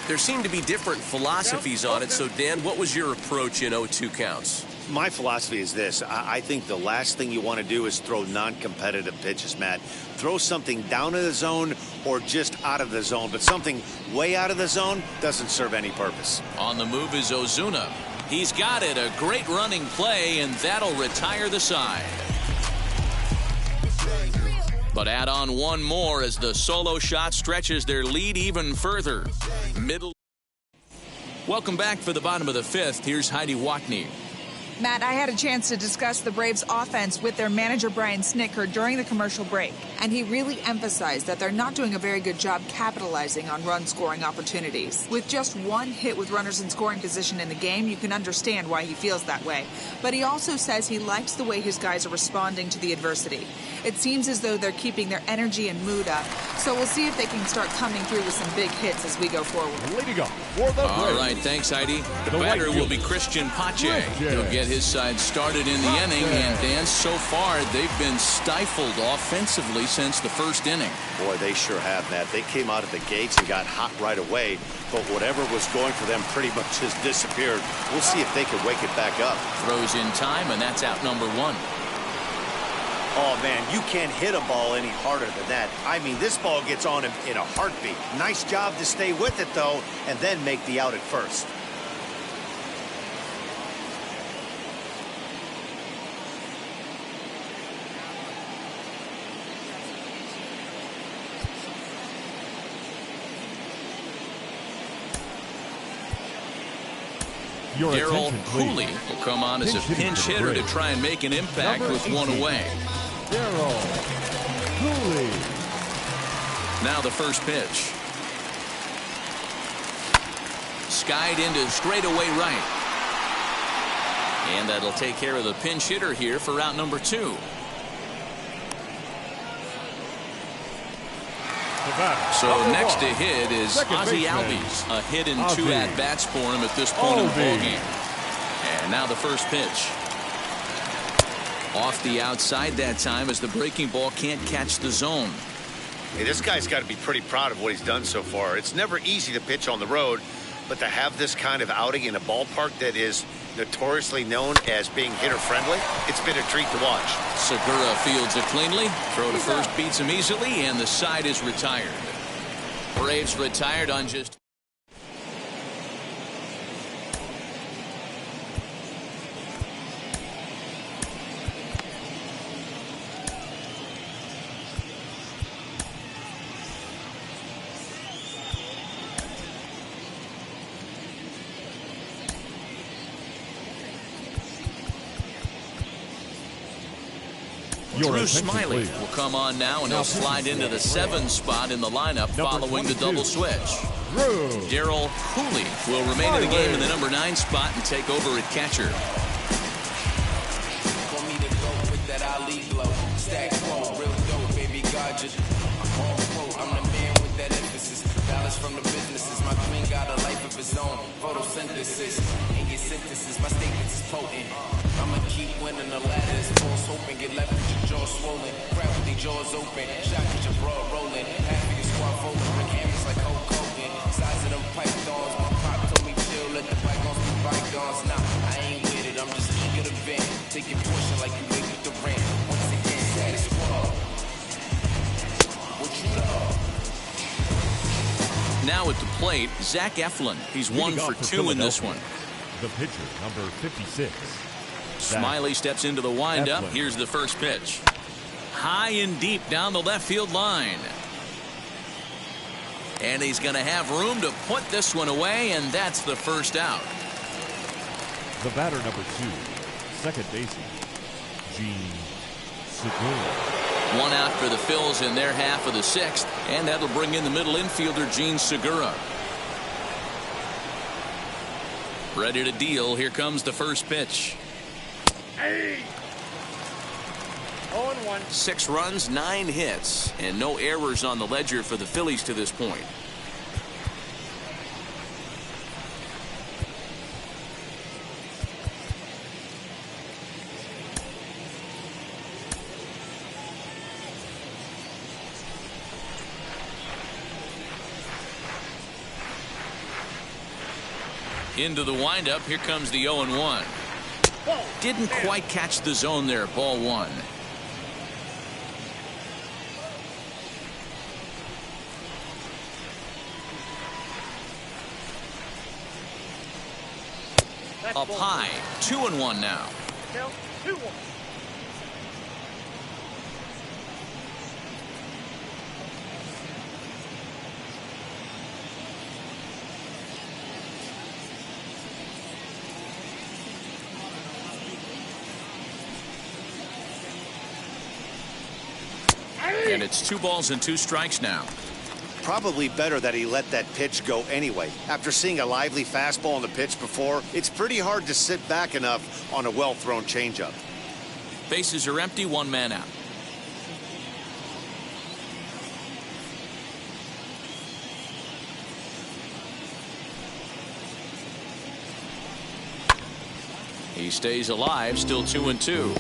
There seem to be different philosophies on it. So, Dan, what was your approach in 0-2 counts? My philosophy is this. I think the last thing you want to do is throw non-competitive pitches, Matt. Throw something down in the zone or just out of the zone, but something way out of the zone doesn't serve any purpose. On the move is Ozuna. He's got it. A great running play, and that'll retire the side. But add on one more as the solo shot stretches their lead even further. Welcome back for the bottom of the 5th. Here's Heidi Watney. Matt, I had a chance to discuss the Braves offense with their manager Brian Snitker during the commercial break, and he really emphasized that they're not doing a very good job capitalizing on run-scoring opportunities. With just 1 hit with runners in scoring position in the game, you can understand why he feels that way. But he also says he likes the way his guys are responding to the adversity. It seems as though they're keeping their energy and mood up, so we'll see if they can start coming through with some big hits as we go forward. Leading up for the All right, thanks, Heidi. The batter will be Christian Pache. He'll get his side started in the inning, and Dan, so far they've been stifled offensively since the first inning. Boy, they sure have, Matt. They came out of the gates and got hot right away, but whatever was going for them pretty much has disappeared. We'll see if they can wake it back up. Throws in time, and that's out number 1. Oh, man, you can't hit a ball any harder than that. I mean, this ball gets on him in a heartbeat. Nice job to stay with it, though, and then make the out at first. Darryl Cooley will come on as a pinch hitter to try and make an impact with 1 away. Darryl Cooley. Now the first pitch. Skied into straightaway right. And that'll take care of the pinch hitter here for out number 2. So next to hit is Ozzy Albies. A hit and 2 at-bats for him at this point in the ballgame. And now the first pitch. Off the outside that time as the breaking ball can't catch the zone. Hey, this guy's got to be pretty proud of what he's done so far. It's never easy to pitch on the road, but to have this kind of outing in a ballpark that is notoriously known as being hitter-friendly, it's been a treat to watch. Segura fields it cleanly. Throw to first beats him easily, and the side is retired. Braves retired on just... Drew Smiley will come on now, and he'll slide into the 7 spot in the lineup following the double switch. Darryl Cooley will remain in the game in the number 9 spot and take over at catcher. From the businesses, my queen got a life of his zone. Photosynthesis in your synthesis, my statements is potent. I'ma keep winning, the ladder is false hoping. Get left with your jaw swollen, crap with your jaws open. Shot with your broad rolling, half of your squad folding. Brick hammers like Hulk Hogan. Size of them pythons, my pop told me chill, let the bygones be bygones. Nah, I ain't with it, I'm just eager to vent. Take your portion like you wait with the rent. Once again, status quo. What you know? Now at the plate, Zach Eflin. He's 1 for 2 in this one. The pitcher, number 56. Smiley steps into the windup. Here's the first pitch. High and deep down the left field line. And he's going to have room to put this one away, and that's the first out. The batter, number 2, second baseman, Gene Segura. 1 out for the Phillies in their half of the 6th, and that'll bring in the middle infielder, Gene Segura. Ready to deal. Here comes the first pitch. 0-1. 6 runs, 9 hits, and no errors on the ledger for the Phillies to this point. Into the windup. Here comes the 0-1. Didn't quite catch the zone there. Ball 1. Up high. 2-1 now. 2-1. And it's 2 balls and 2 strikes now. Probably better that he let that pitch go anyway. After seeing a lively fastball on the pitch before, it's pretty hard to sit back enough on a well-thrown changeup. Bases are empty. 1 man out. He stays alive. Still 2-2.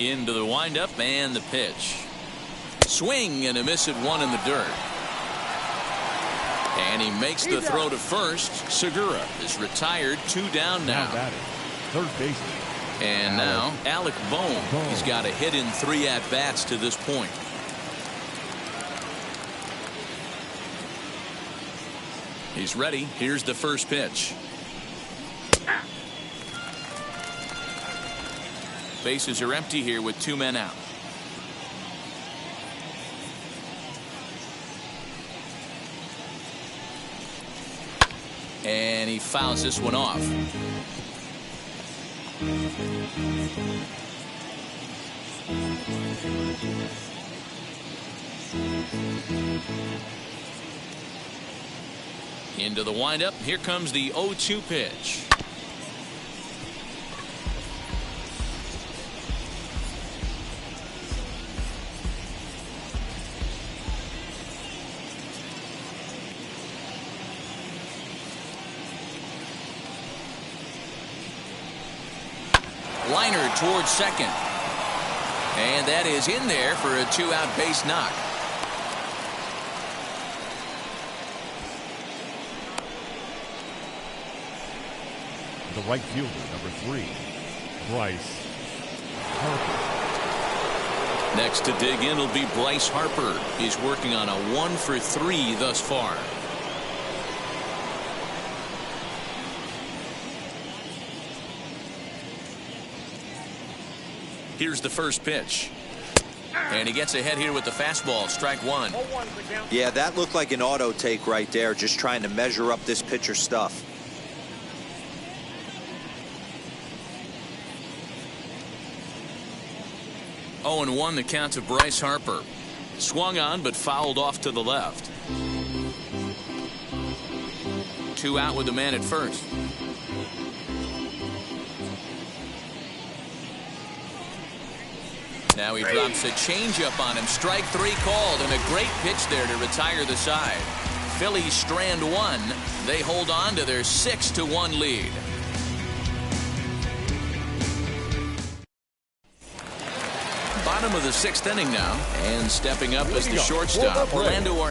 Into the windup and the pitch. Swing and a miss at 1 in the dirt. And he makes the throw to first. Segura is retired. 2 down now. Third baseman. And now Alec Bohm. He's got a hit in 3 at-bats to this point. He's ready. Here's the first pitch. Bases are empty here with 2 men out. And he fouls this one off. Into the windup. Here comes the 0-2 pitch. Liner towards second. And that is in there for a 2-out base knock. The right fielder, number 3, Bryce Harper. Next to dig in will be Bryce Harper. He's working on a 1 for 3 thus far. Here's the first pitch. And he gets ahead here with the fastball. Strike 1. Yeah, that looked like an auto take right there, just trying to measure up this pitcher's stuff. Oh, and 1 the count to Bryce Harper. Swung on but fouled off to the left. 2 out with the man at first. Now he drops a changeup on him. Strike 3 called, and a great pitch there to retire the side. Phillies strand 1. They hold on to their 6-1 lead. Bottom of the 6th inning now, and stepping up as the shortstop, Orlando.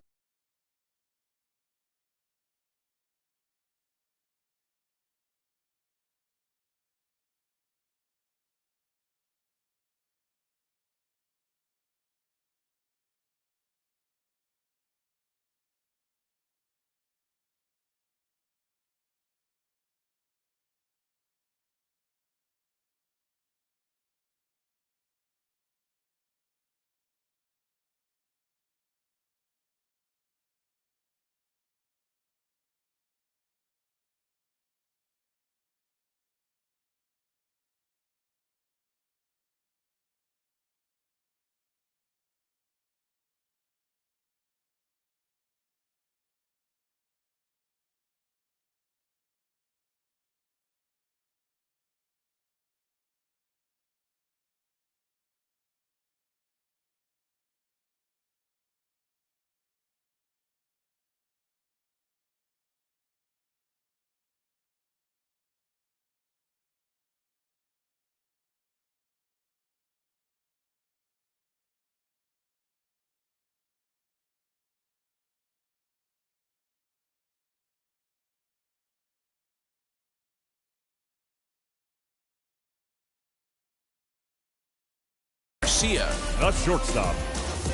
Garcia. The shortstop,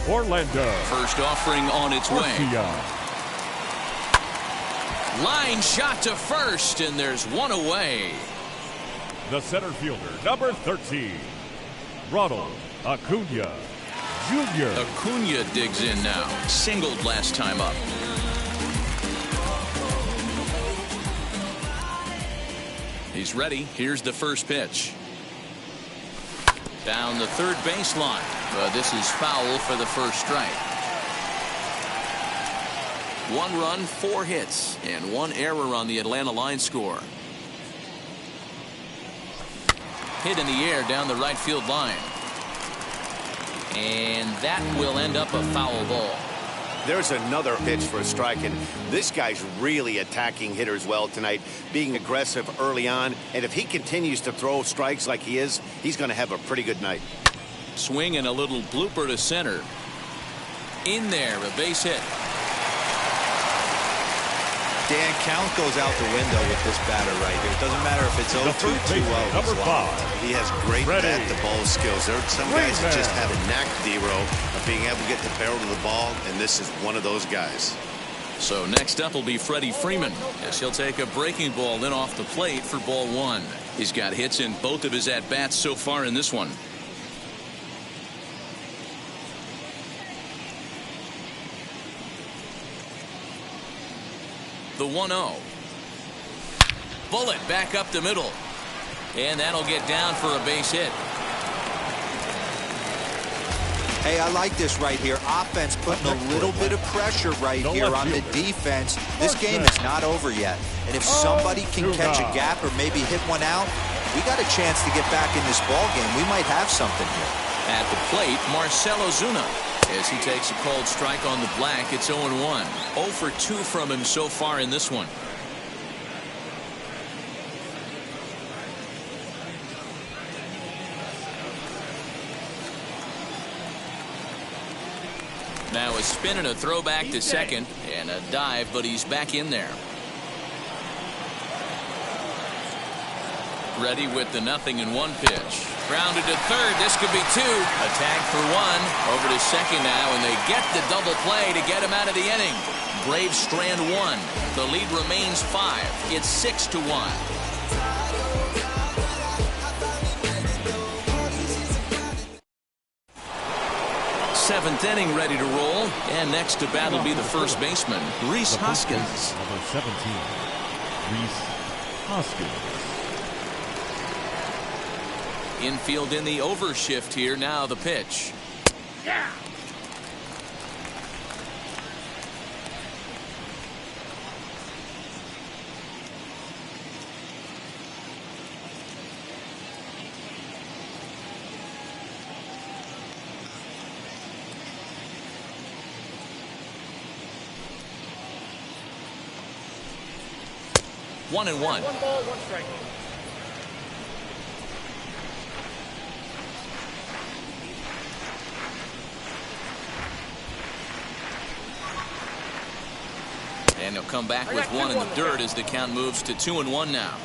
Orlando. First offering on its way. Line shot to first, and there's one away. The center fielder, number 13, Ronald Acuna Jr. Acuna digs in now. Singled last time up. He's ready. Here's the first pitch. Down the third baseline. This is foul for the first strike. 1 run, 4 hits, and 1 error on the Atlanta line score. Hit in the air down the right field line. And that will end up a foul ball. There's another pitch for a strike, and this guy's really attacking hitters well tonight, being aggressive early on, and if he continues to throw strikes like he is, he's going to have a pretty good night. Swing and a little blooper to center. In there, a base hit. Dan, count goes out the window with this batter right here. It doesn't matter if it's 0-2, 2-0. Number 5. He has great bat-to-ball skills. There are some guys that just have a knack, D-Row, of being able to get the barrel to the ball, and this is one of those guys. So next up will be Freddie Freeman, as he'll take a breaking ball in off the plate for ball 1. He's got hits in both of his at-bats so far in this one. The 1-0. Bullet back up the middle. And that'll get down for a base hit. Hey, I like this right here. Offense putting a little bit of pressure right here on the defense. This game is not over yet. And if somebody can catch a gap or maybe hit one out, we got a chance to get back in this ball game. We might have something here. At the plate, Marcell Ozuna. As he takes a called strike on the black, it's 0-1. 0 for 2 from him so far in this one. Now a spin and a throw back to second, and a dive, but he's back in there. Ready with the 0-1 pitch. Grounded to third. This could be 2. A tag for 1. Over to second now, and they get the double play to get him out of the inning. Braves strand 1. The lead remains 5. It's 6-1. 7th inning ready to roll. And next to bat will be the first baseman, Rhys Hoskins. Number 17, Rhys Hoskins. Infield in the overshift here. Now the pitch. Yeah. 1-1. 1 ball, 1 strike. And he'll come back with 1 in the dirt as the count moves to 2-1 now.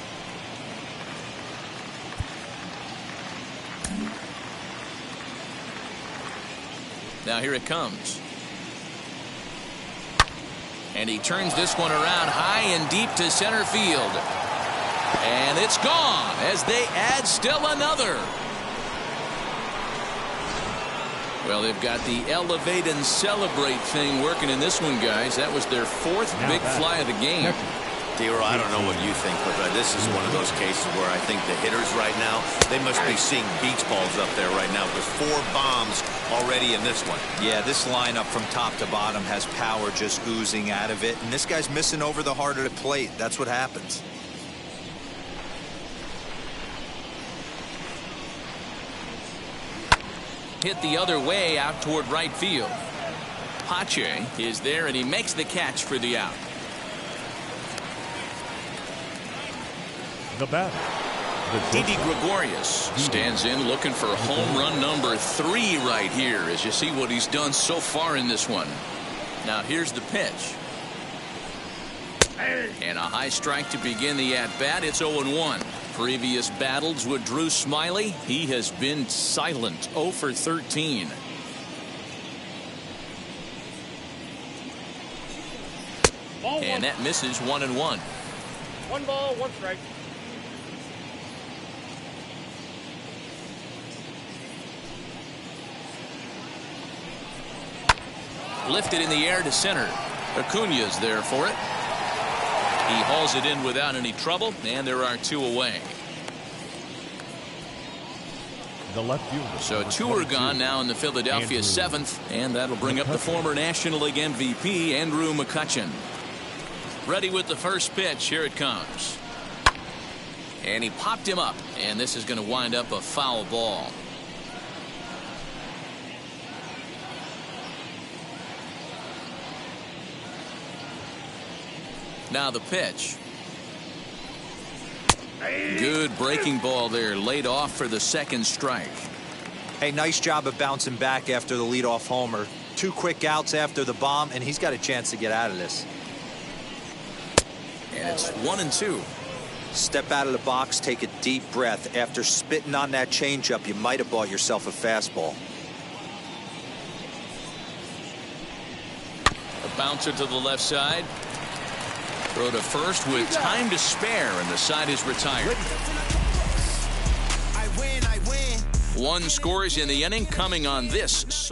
Now here it comes. And he turns this one around high and deep to center field. And it's gone as they add still another. Well, they've got the elevate and celebrate thing working in this one, guys. That was their 4th big fly of the game. D-Roll, I don't know what you think, but this is one of those cases where I think the hitters right now, they must be seeing beach balls up there right now with 4 bombs already in this one. Yeah, this lineup from top to bottom has power just oozing out of it, and this guy's missing over the heart of the plate. That's what happens. Hit the other way out toward right field. Pache is there, and he makes the catch for the out. The batter, Didi Gregorius stands in looking for home run number 3 right here as you see what he's done so far in this one. Now here's the pitch. And a high strike to begin the at-bat. It's 0-1. Previous battles with Drew Smiley, he has been silent. 0 for 13. And that misses 1-1. 1 ball, 1 strike. Lifted in the air to center. Acuna's there for it. He hauls it in without any trouble, and there are 2 away. the left fielder. So 2 are gone now in the Philadelphia 7th, and that'll bring up the former National League MVP, Andrew McCutchen. Ready with the first pitch. Here it comes. And he popped him up, and this is going to wind up a foul ball. Now the pitch. Good breaking ball there, laid off for the second strike. Hey, nice job of bouncing back after the leadoff homer. 2 quick outs after the bomb, and he's got a chance to get out of this. And it's 1-2. Step out of the box, take a deep breath. After spitting on that changeup, you might have bought yourself a fastball. A bouncer to the left side. Throw to first with time to spare, and the side is retired. I win. 1 scores in the inning coming on this.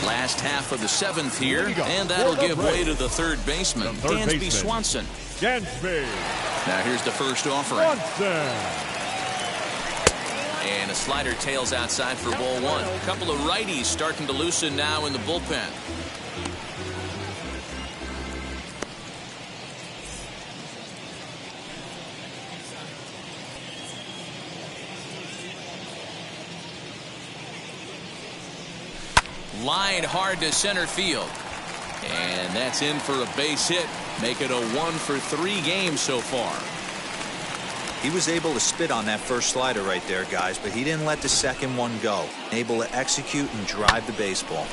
Last half of the 7th here, and that'll give way to the third baseman, Dansby Swanson. Dansby. Now here's the first offering. Swanson. And a slider tails outside for ball 1. A couple of righties starting to loosen now in the bullpen. Line hard to center field. And that's in for a base hit. Make it a 1 for 3 game so far. He was able to spit on that first slider right there, guys, but he didn't let the second one go. Able to execute and drive the baseball.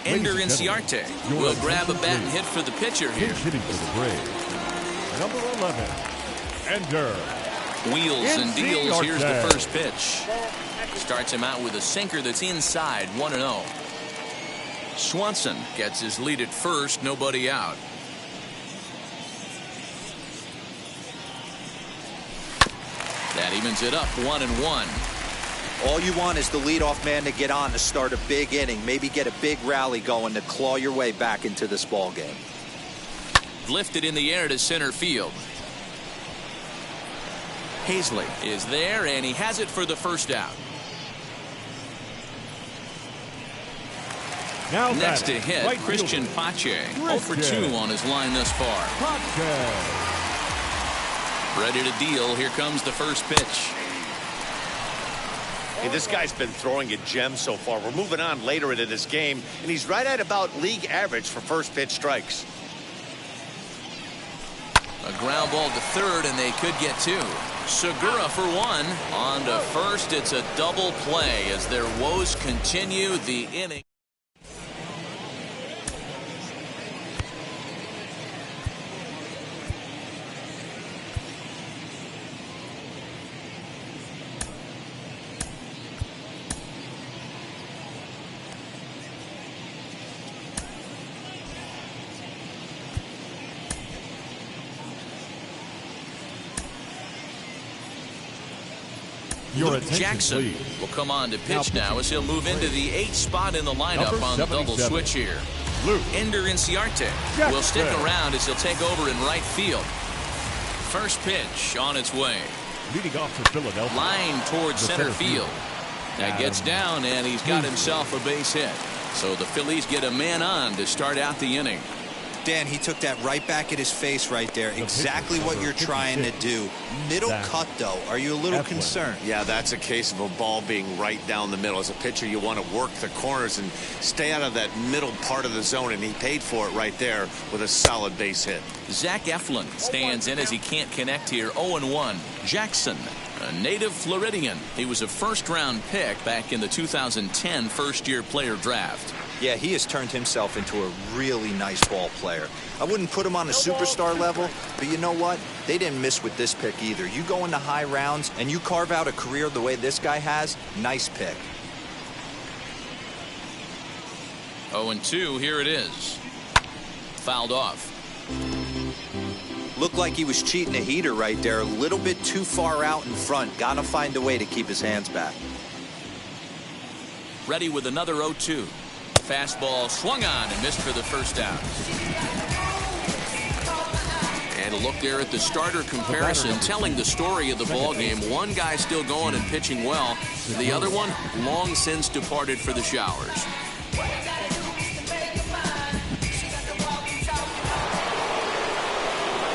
Ender Inciarte will grab a bat and hit for the pitcher here. Hitting for the Braves, number 11, Ender. Wheels and deals. Here's the Arte. first pitch. Starts him out with a sinker that's inside, 1-0. Swanson gets his lead at first, nobody out. That evens it up, 1-1. All you want is the leadoff man to get on to start a big inning, maybe get a big rally going to claw your way back into this ball game. Lifted in the air to center field. Hazley is there, and he has it for the first out. Now Next to batting, hit, right Christian fielder. Pache. 0 for 2 on his line thus far. Pache. Ready to deal. Here comes the first pitch. Hey, this guy's been throwing a gem so far. We're moving on later into this game, and he's right at about league average for first pitch strikes. A ground ball to third, and they could get two. Segura for one. On to first. It's a double play as their woes continue the inning. Your Luke Jackson please. will come on to pitch now as he'll move into the 8th spot in the lineup Number on the double 77. switch here. Luke Ender Inciarte will stick around as he'll take over in right field. First pitch on its way. Leading off for Philadelphia. Line towards center field. That gets down, and he's got himself a base hit. So the Phillies get a man on to start out the inning. Dan, he took that right back at his face right there. Exactly what you're trying to do. Middle cut, though. Are you a little concerned? Yeah, that's a case of a ball being right down the middle. As a pitcher, you want to work the corners and stay out of that middle part of the zone, and he paid for it right there with a solid base hit. Zach Eflin stands in as he can't connect here. 0-1. Jackson, a native Floridian. He was a first-round pick back in the 2010 first-year player draft. Yeah, he has turned himself into a really nice ball player. I wouldn't put him on a superstar level, but you know what? They didn't miss with this pick either. You go into high rounds and you carve out a career the way this guy has, nice pick. 0-2, here it is. Fouled off. Looked like he was cheating a heater right there, a little bit too far out in front. Gotta find a way to keep his hands back. Ready with another 0-2. Fastball swung on and missed for the first out. And a look there at the starter comparison, telling the story of the ball game. One guy still going and pitching well. The other one long since departed for the showers.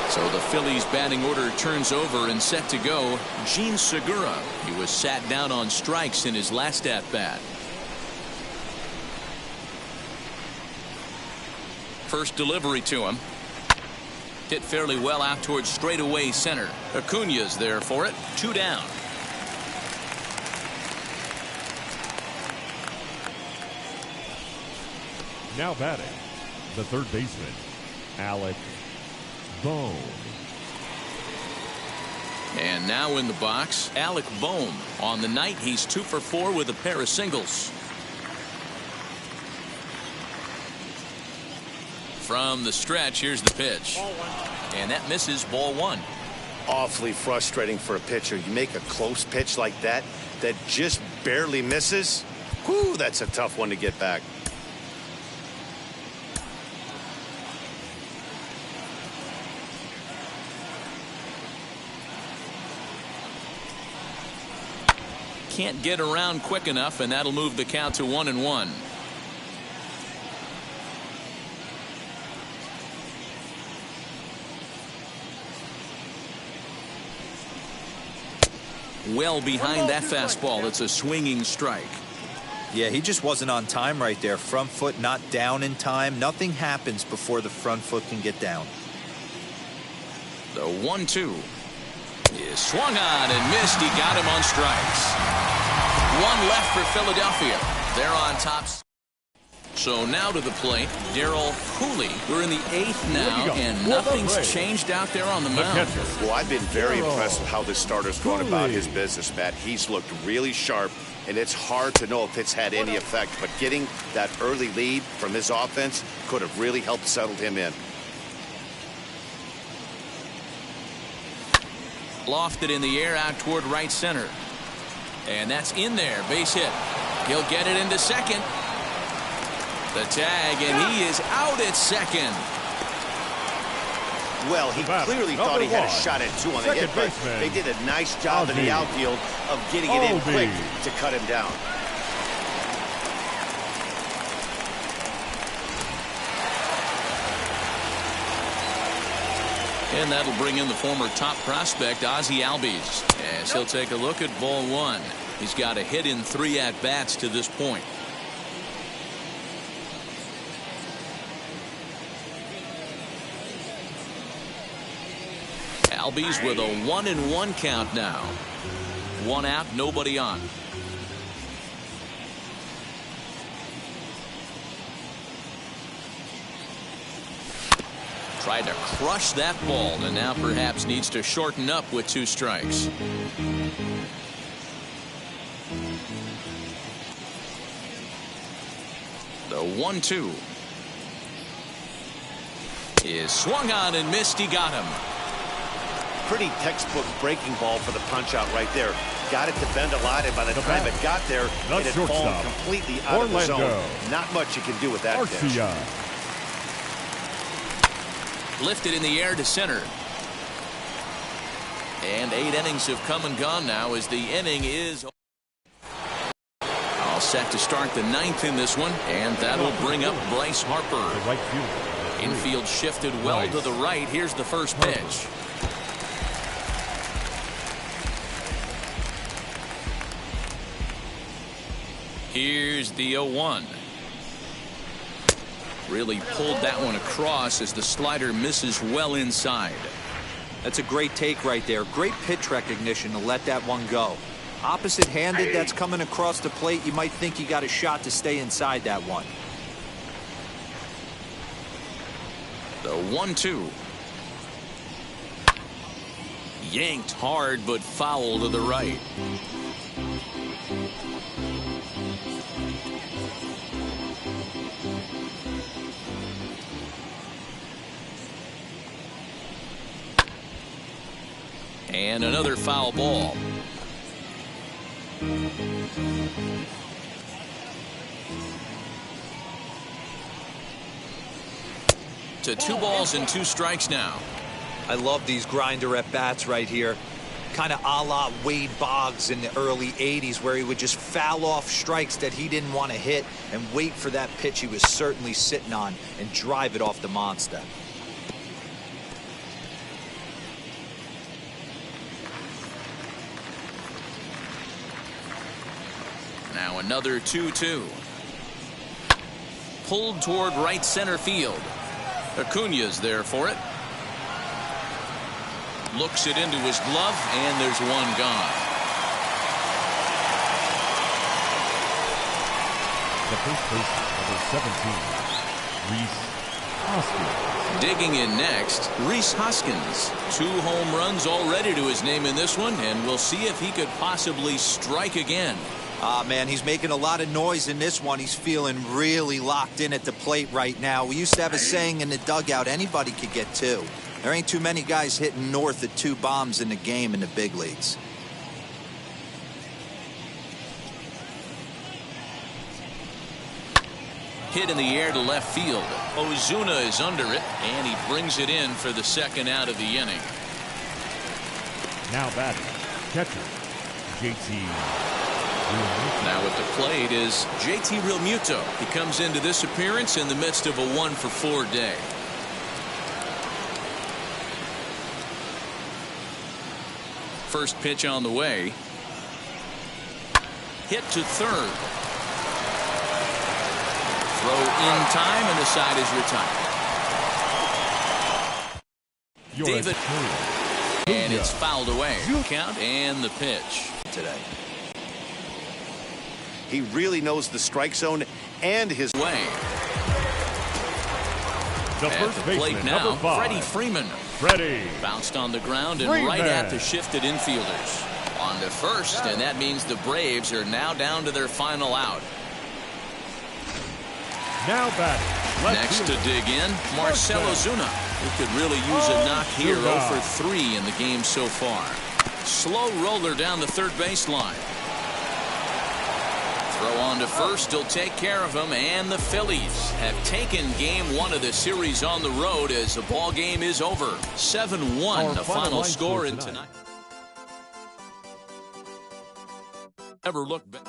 So the Phillies batting order turns over and set to go. Jean Segura. He was sat down on strikes in his last at-bat. First delivery to him. Hit fairly well out towards straightaway center. Acuna's there for it. 2 down. Now batting, the third baseman, Alec Bohm. And now in the box, Alec Bohm. On the night, he's 2 for 4 with a pair of singles. From the stretch, here's the pitch. And that misses, ball 1. Awfully frustrating for a pitcher. You make a close pitch like that just barely misses. Whew, that's a tough one to get back. Can't get around quick enough, and that'll move the count to 1-1. Well behind that fastball. It's a swinging strike. Yeah, he just wasn't on time right there. Front foot not down in time. Nothing happens before the front foot can get down. The 1-2 is swung on and missed. He got him on strikes. One left for Philadelphia. They're on top. So now to the plate, Darryl Cooley. We're in the 8th now, and nothing's changed out there on the mound. Well, I've been very impressed with how this starter's gone about his business, Matt. He's looked really sharp, and it's hard to know if it's had any effect, but getting that early lead from his offense could have really helped settle him in. Lofted in the air out toward right center. And that's in there. Base hit. He'll get it into second. The tag, and he is out at second. Well, he clearly thought he had a shot at 2 on the hit, but they did a nice job in the outfield of getting it in quick to cut him down. And that'll bring in the former top prospect, Ozzie Albies, as he'll take a look at ball 1. He's got a hit in 3 at-bats to this point. Albies with a 1-1 count now. 1 out, nobody on. Tried to crush that ball, and now perhaps needs to shorten up with 2 strikes. The 1-2 is swung on and missed. He got him. Pretty textbook breaking ball for the punch out right there. Got it to bend a lot, and by the time it got there, it had fallen completely out of the zone. Not much you can do with that pitch. Lifted in the air to center. And 8 innings have come and gone now as the inning is all set to start the 9th in this one, and that'll bring up Bryce Harper. Infield shifted well to the right. Here's the first pitch. Here's the 0-1. Really pulled that one across as the slider misses well inside. That's a great take right there. Great pitch recognition to let that one go. Opposite-handed, that's coming across the plate. You might think you got a shot to stay inside that one. The 1-2. Yanked hard, but foul to the right. And another foul ball. To 2 balls and 2 strikes now. I love these grinder at bats right here. Kind of a la Wade Boggs in the early 80s, where he would just foul off strikes that he didn't want to hit and wait for that pitch he was certainly sitting on and drive it off the monster. Now another 2-2. Pulled toward right center field. Acuña's there for it. Looks it into his glove, and there's one gone. The first baseman, number 17, Rhys Hoskins. Digging in next, Rhys Hoskins. 2 home runs already to his name in this one, and we'll see if he could possibly strike again. Man, he's making a lot of noise in this one. He's feeling really locked in at the plate right now. We used to have a saying in the dugout, anybody could get 2. There ain't too many guys hitting north of 2 bombs in the game in the big leagues. Hit in the air to left field. Ozuna is under it, and he brings it in for the 2nd out of the inning. Now batting, catcher, JT. Now at the plate is JT Realmuto. He comes into this appearance in the midst of a 1-for-4 day. First pitch on the way. Hit to third. Throw in time, and the side is retired. David, and it's fouled away. Count and the pitch today. He really knows the strike zone and his way. The At first the baseman, plate now, number 5. Freddie Freeman. Freddie. Bounced on the ground and Freeman. right at the shifted infielders. On to first, and that means the Braves are now down to their final out. Now batting. Next to dig in, Marcell Ozuna, who could really use a knock here. 0 for 3 in the game so far. Slow roller down the third baseline. Throw on to first, he'll take care of him, and the Phillies have taken game 1 of the series on the road as the ball game is over. 7-1 the final score in tonight. Never look back.